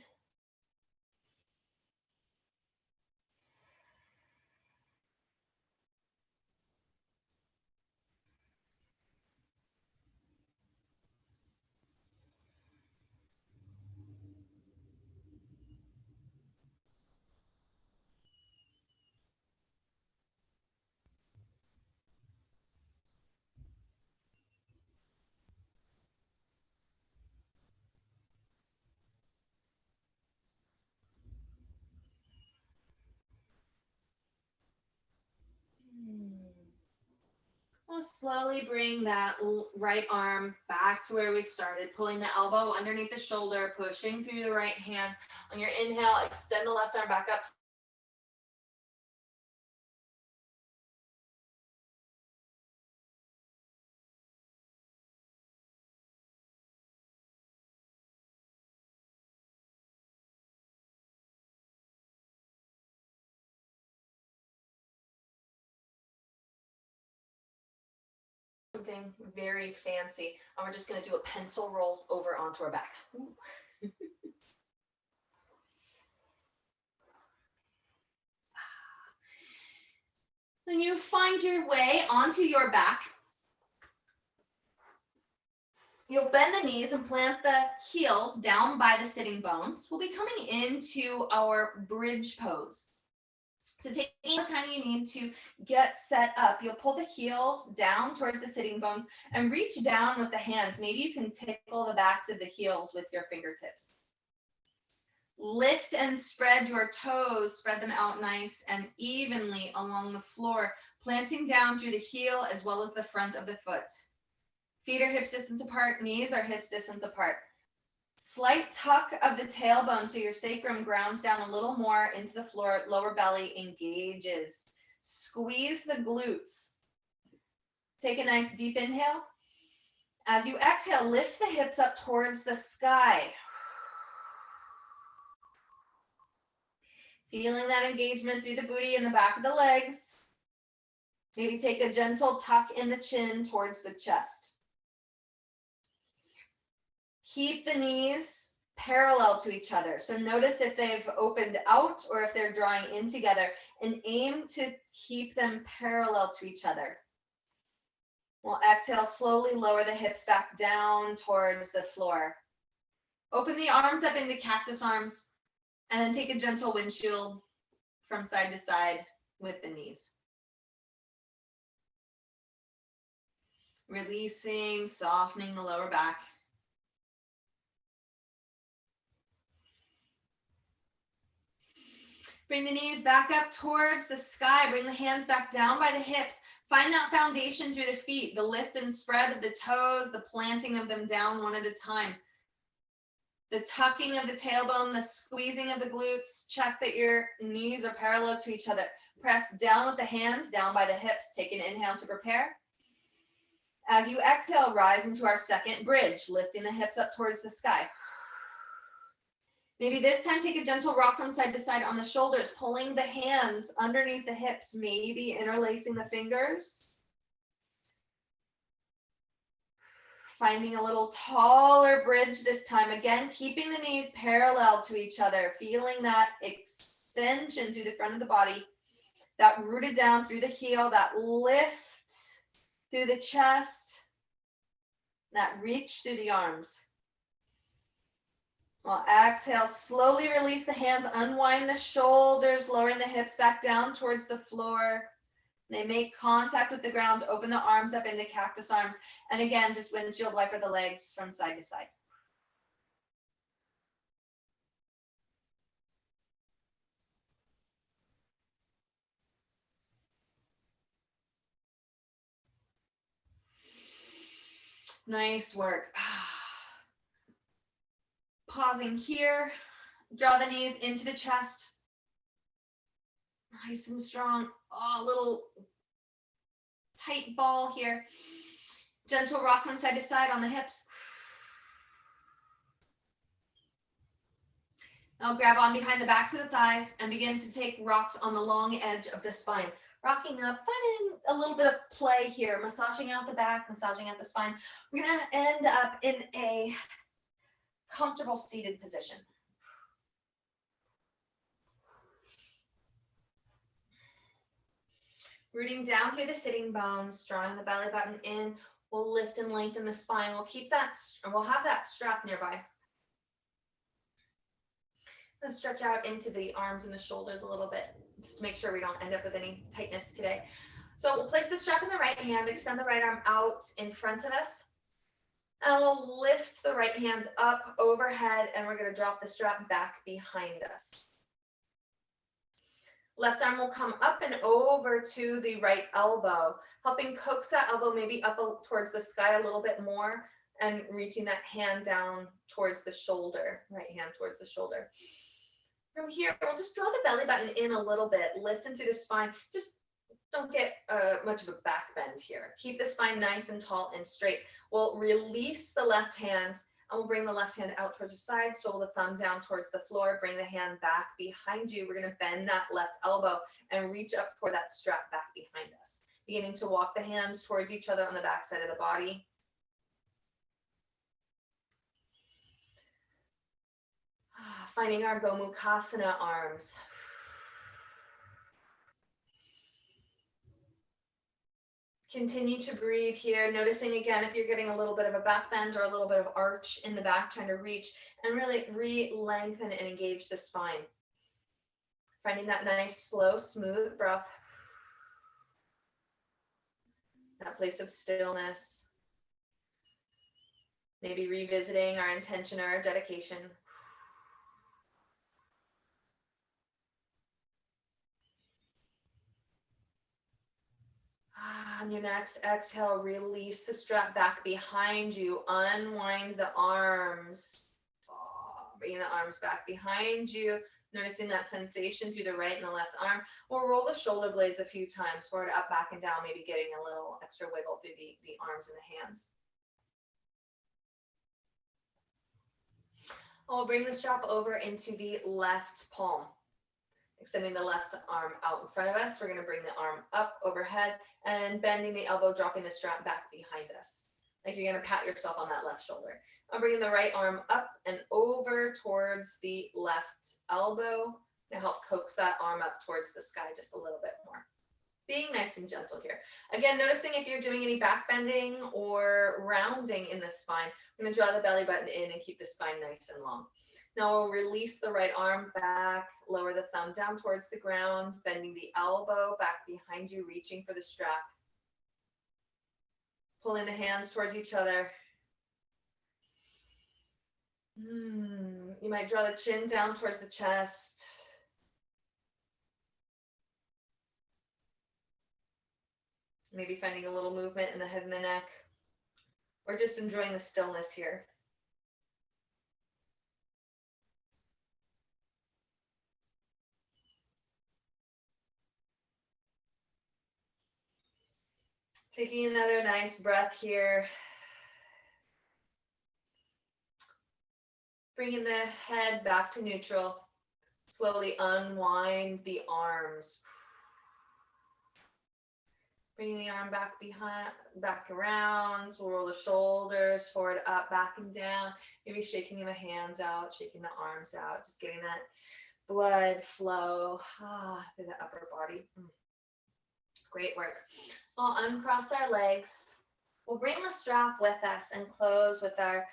We'll slowly bring that right arm back to where we started, pulling the elbow underneath the shoulder, pushing through the right hand. On your inhale, extend the left arm back up. Something very fancy. And we're just going to do a pencil roll over onto our back. When you find your way onto your back, you'll bend the knees and plant the heels down by the sitting bones. We'll be coming into our bridge pose. So taking the time you need to get set up, you'll pull the heels down towards the sitting bones and reach down with the hands. Maybe you can tickle the backs of the heels with your fingertips. Lift and spread your toes, spread them out nice and evenly along the floor, planting down through the heel as well as the front of the foot. Feet are hips distance apart, knees are hips distance apart. Slight tuck of the tailbone so your sacrum grounds down a little more into the floor, lower belly engages. Squeeze the glutes. Take a nice deep inhale. As you exhale, lift the hips up towards the sky. Feeling that engagement through the booty and the back of the legs. Maybe take a gentle tuck in the chin towards the chest. Keep the knees parallel to each other. So notice if they've opened out or if they're drawing in together, and aim to keep them parallel to each other. We'll exhale, slowly lower the hips back down towards the floor. Open the arms up into cactus arms, and then take a gentle windshield from side to side with the knees. Releasing, softening the lower back. Bring the knees back up towards the sky. Bring the hands back down by the hips. Find that foundation through the feet, the lift and spread of the toes, the planting of them down one at a time. The tucking of the tailbone, the squeezing of the glutes. Check that your knees are parallel to each other. Press down with the hands, down by the hips. Take an inhale to prepare. As you exhale, rise into our second bridge, lifting the hips up towards the sky. Maybe this time take a gentle rock from side to side on the shoulders, pulling the hands underneath the hips, maybe interlacing the fingers. Finding a little taller bridge this time. Again, keeping the knees parallel to each other, feeling that extension through the front of the body, that rooted down through the heel, that lift through the chest, that reach through the arms. Well, exhale, slowly release the hands, unwind the shoulders, lowering the hips back down towards the floor. They make contact with the ground, open the arms up into cactus arms. And again, just windshield wiper the legs from side to side. Nice work. Pausing here. Draw the knees into the chest. Nice and strong. Oh, little tight ball here. Gentle rock from side to side on the hips. Now grab on behind the backs of the thighs and begin to take rocks on the long edge of the spine. Rocking up, finding a little bit of play here, massaging out the back, massaging out the spine. We're gonna end up in a comfortable seated position. Rooting down through the sitting bones, drawing the belly button in. We'll lift and lengthen the spine. We'll keep that, we'll have that strap nearby. Let's stretch out into the arms and the shoulders a little bit, just to make sure we don't end up with any tightness today. So we'll place the strap in the right hand, extend the right arm out in front of us, and we'll lift the right hand up overhead, and we're going to drop the strap back behind us. Left arm will come up and over to the right elbow, helping coax that elbow maybe up towards the sky a little bit more, and reaching that hand down towards the shoulder, right hand towards the shoulder. From here, we'll just draw the belly button in a little bit, lifting through the spine. Just don't get much of a back bend here. Keep the spine nice and tall and straight. We'll release the left hand, and we'll bring the left hand out towards the side, swivel the thumb down towards the floor, bring the hand back behind you. We're going to bend that left elbow and reach up for that strap back behind us. Beginning to walk the hands towards each other on the back side of the body. Finding our Gomukhasana arms. Continue to breathe here, noticing again if you're getting a little bit of a back bend or a little bit of arch in the back, trying to reach and really re-lengthen and engage the spine. Finding that nice, slow, smooth breath. That place of stillness. Maybe revisiting our intention or our dedication. On your next exhale, release the strap back behind you. Unwind the arms. Bring the arms back behind you. Noticing that sensation through the right and the left arm. We'll roll the shoulder blades a few times, forward, up, back, and down, maybe getting a little extra wiggle through the arms and the hands. We'll bring the strap over into the left palm. Extending the left arm out in front of us. We're going to bring the arm up overhead and bending the elbow, dropping the strap back behind us. Like you're going to pat yourself on that left shoulder. I'm bringing the right arm up and over towards the left elbow to help coax that arm up towards the sky just a little bit more. Being nice and gentle here. Again, noticing if you're doing any back bending or rounding in the spine. I'm going to draw the belly button in and keep the spine nice and long. Now we'll release the right arm back, lower the thumb down towards the ground, bending the elbow back behind you, reaching for the strap. Pulling the hands towards each other. You might draw the chin down towards the chest. Maybe finding a little movement in the head and the neck, or just enjoying the stillness here. Taking another nice breath here. Bringing the head back to neutral. Slowly unwind the arms. Bringing the arm back behind, back around. So we'll roll the shoulders forward, up, back, and down. Maybe shaking the hands out, shaking the arms out. Just getting that blood flow through the upper body. Great work. We'll uncross our legs. We'll bring the strap with us and close with our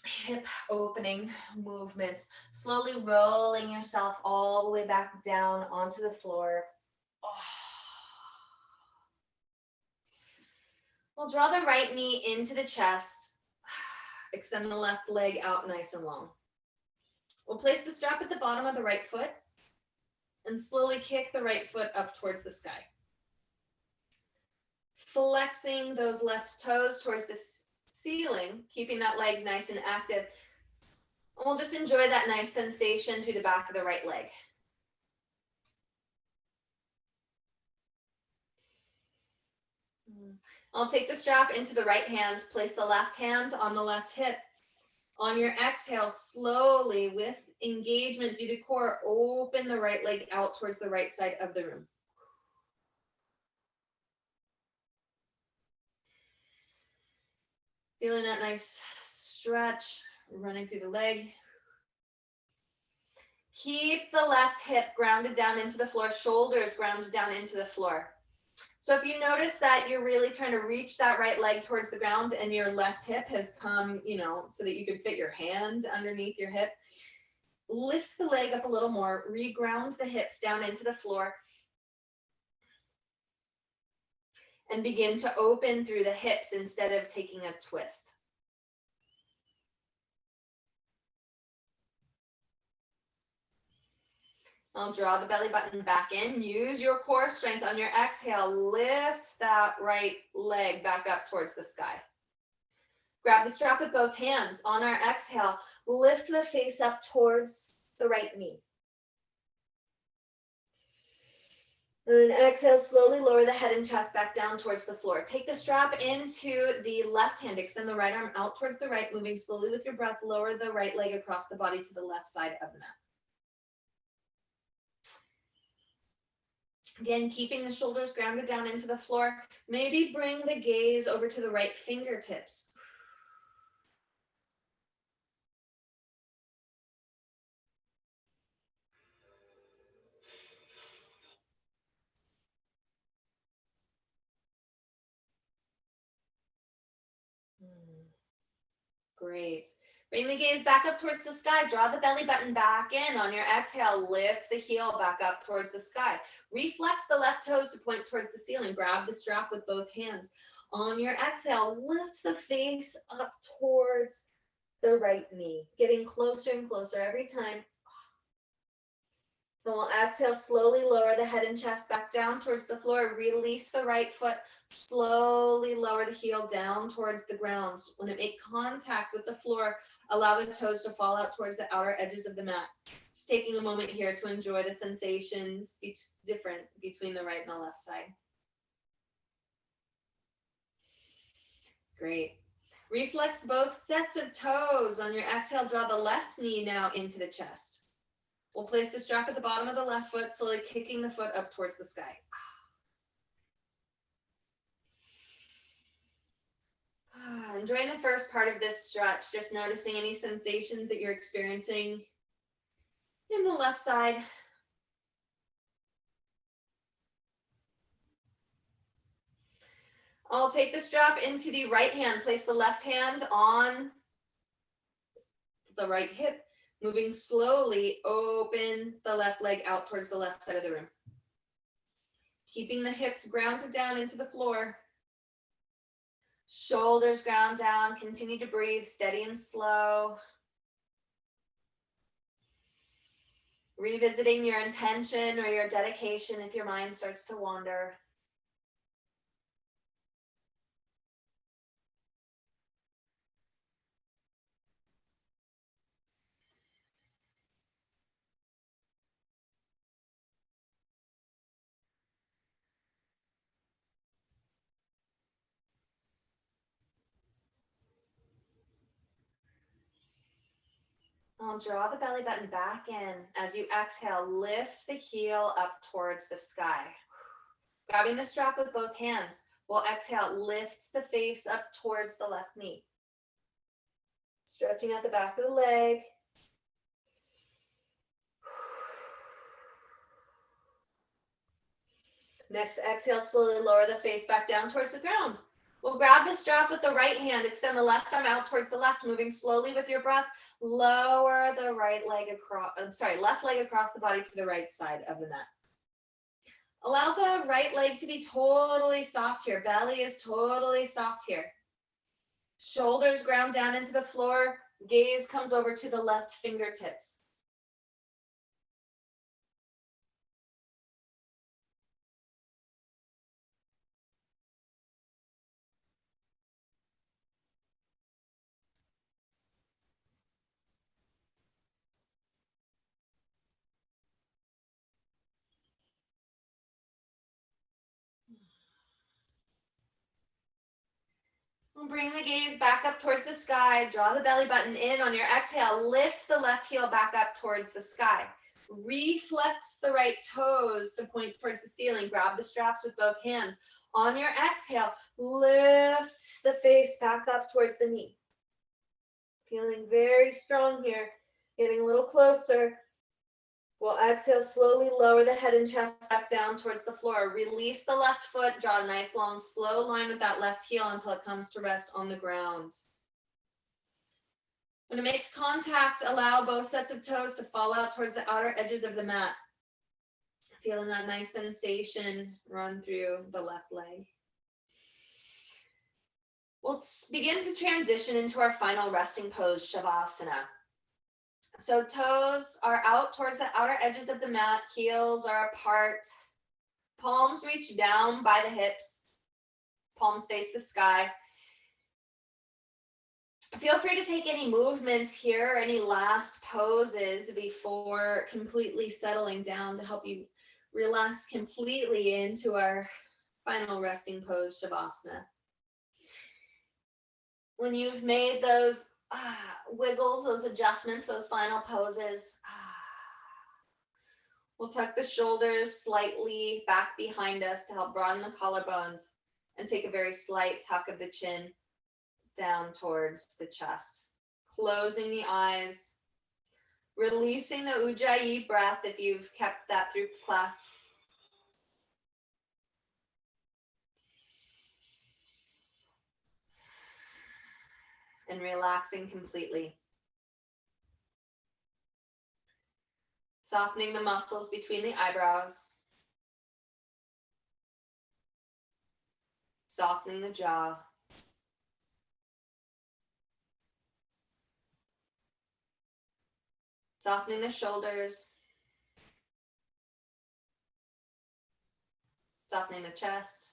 hip opening movements. Slowly rolling yourself all the way back down onto the floor. We'll draw the right knee into the chest. Extend the left leg out nice and long. We'll place the strap at the bottom of the right foot and slowly kick the right foot up towards the sky. flexing those left toes towards the ceiling, keeping that leg nice and active. And we'll just enjoy that nice sensation through the back of the right leg. I'll take the strap into the right hand, place the left hand on the left hip. On your exhale, slowly, with engagement through the core, open the right leg out towards the right side of the room. Feeling that nice stretch running through the leg. Keep the left hip grounded down into the floor, shoulders grounded down into the floor. So if you notice that you're really trying to reach that right leg towards the ground and your left hip has come, so that you can fit your hand underneath your hip, lift the leg up a little more, reground the hips down into the floor, and begin to open through the hips instead of taking a twist. I'll draw the belly button back in. Use your core strength on your exhale. Lift that right leg back up towards the sky. Grab the strap with both hands. On our exhale, lift the face up towards the right knee. And then exhale, slowly lower the head and chest back down towards the floor. Take the strap into the left hand. Extend the right arm out towards the right, moving slowly with your breath. Lower the right leg across the body to the left side of the mat. Again, keeping the shoulders grounded down into the floor. Maybe bring the gaze over to the right fingertips. Great. Bring the gaze back up towards the sky. Draw the belly button back in. On your exhale, lift the heel back up towards the sky. Reflex the left toes to point towards the ceiling. Grab the strap with both hands. On your exhale, lift the face up towards the right knee. Getting closer and closer every time. Then we'll exhale, slowly lower the head and chest back down towards the floor. Release the right foot. Slowly lower the heel down towards the ground. When it make contact with the floor, allow the toes to fall out towards the outer edges of the mat. Just taking a moment here to enjoy the sensations different between the right and the left side. Great. Reflex both sets of toes. On your exhale, draw the left knee now into the chest. We'll place the strap at the bottom of the left foot, slowly kicking the foot up towards the sky. Enjoying the first part of this stretch, just noticing any sensations that you're experiencing in the left side. I'll take the strap into the right hand, place the left hand on the right hip, moving slowly, open the left leg out towards the left side of the room. Keeping the hips grounded down into the floor. Shoulders ground down, continue to breathe, steady and slow. Revisiting your intention or your dedication if your mind starts to wander. I'll draw the belly button back in. As you exhale, lift the heel up towards the sky. Grabbing the strap with both hands, we'll exhale, lift the face up towards the left knee. Stretching out the back of the leg. Next, exhale, slowly lower the face back down towards the ground. We'll grab the strap with the right hand, extend the left arm out towards the left, moving slowly with your breath. Lower the left leg across the body to the right side of the mat. Allow the right leg to be totally soft here. Belly is totally soft here. Shoulders ground down into the floor. Gaze comes over to the left fingertips. And bring the gaze back up towards the sky. Draw the belly button in on your exhale. Lift the left heel back up towards the sky. Reflex the right toes to point towards the ceiling. Grab the straps with both hands. On your exhale, lift the face back up towards the knee. Feeling very strong here. Getting a little closer. We'll exhale, slowly lower the head and chest back down towards the floor. Release the left foot, draw a nice long slow line with that left heel until it comes to rest on the ground. When it makes contact, allow both sets of toes to fall out towards the outer edges of the mat. Feeling that nice sensation run through the left leg. We'll begin to transition into our final resting pose, Shavasana. So toes are out towards the outer edges of the mat, heels are apart, palms reach down by the hips, palms face the sky. Feel free to take any movements here, or any last poses before completely settling down to help you relax completely into our final resting pose, Shavasana. When you've made those wiggles, those adjustments, those final poses, we'll tuck the shoulders slightly back behind us to help broaden the collarbones and take a very slight tuck of the chin down towards the chest. Closing the eyes, releasing the Ujjayi breath if you've kept that through class. And relaxing completely. Softening the muscles between the eyebrows. Softening the jaw. Softening the shoulders. Softening the chest.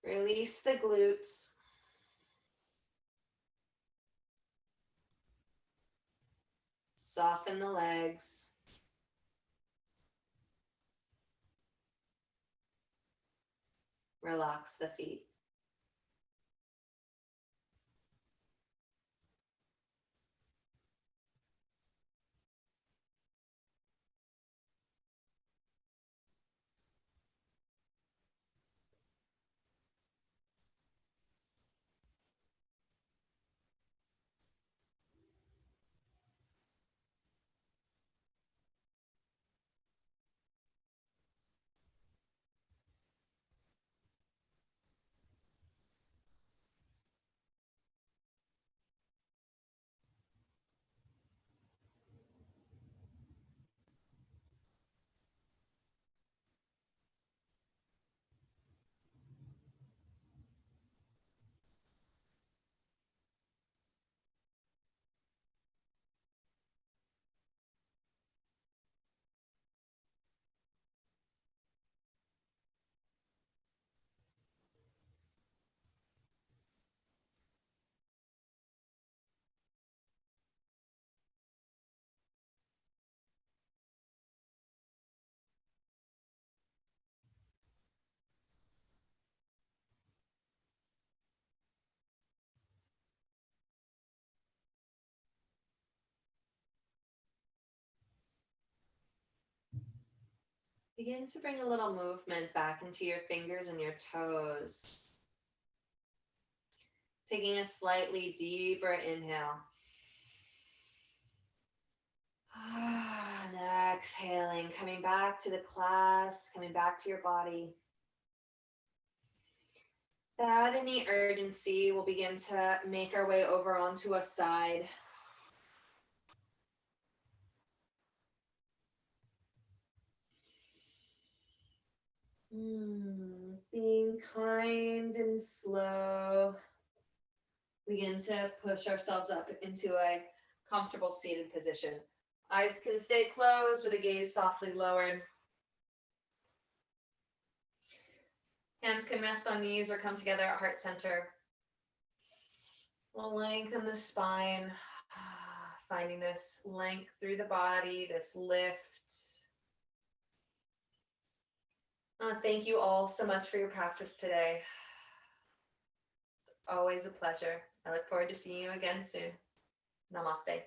Release the glutes. Soften the legs. Relax the feet. Begin to bring a little movement back into your fingers and your toes. Taking a slightly deeper inhale. And exhaling, coming back to the class, coming back to your body. Without any urgency, we'll begin to make our way over onto a side. Being kind and slow. Begin to push ourselves up into a comfortable seated position. Eyes can stay closed with the gaze softly lowered. Hands can rest on knees or come together at heart center. We'll lengthen the spine, finding this length through the body, this lift. Thank you all so much for your practice today. Always a pleasure. I look forward to seeing you again soon. Namaste.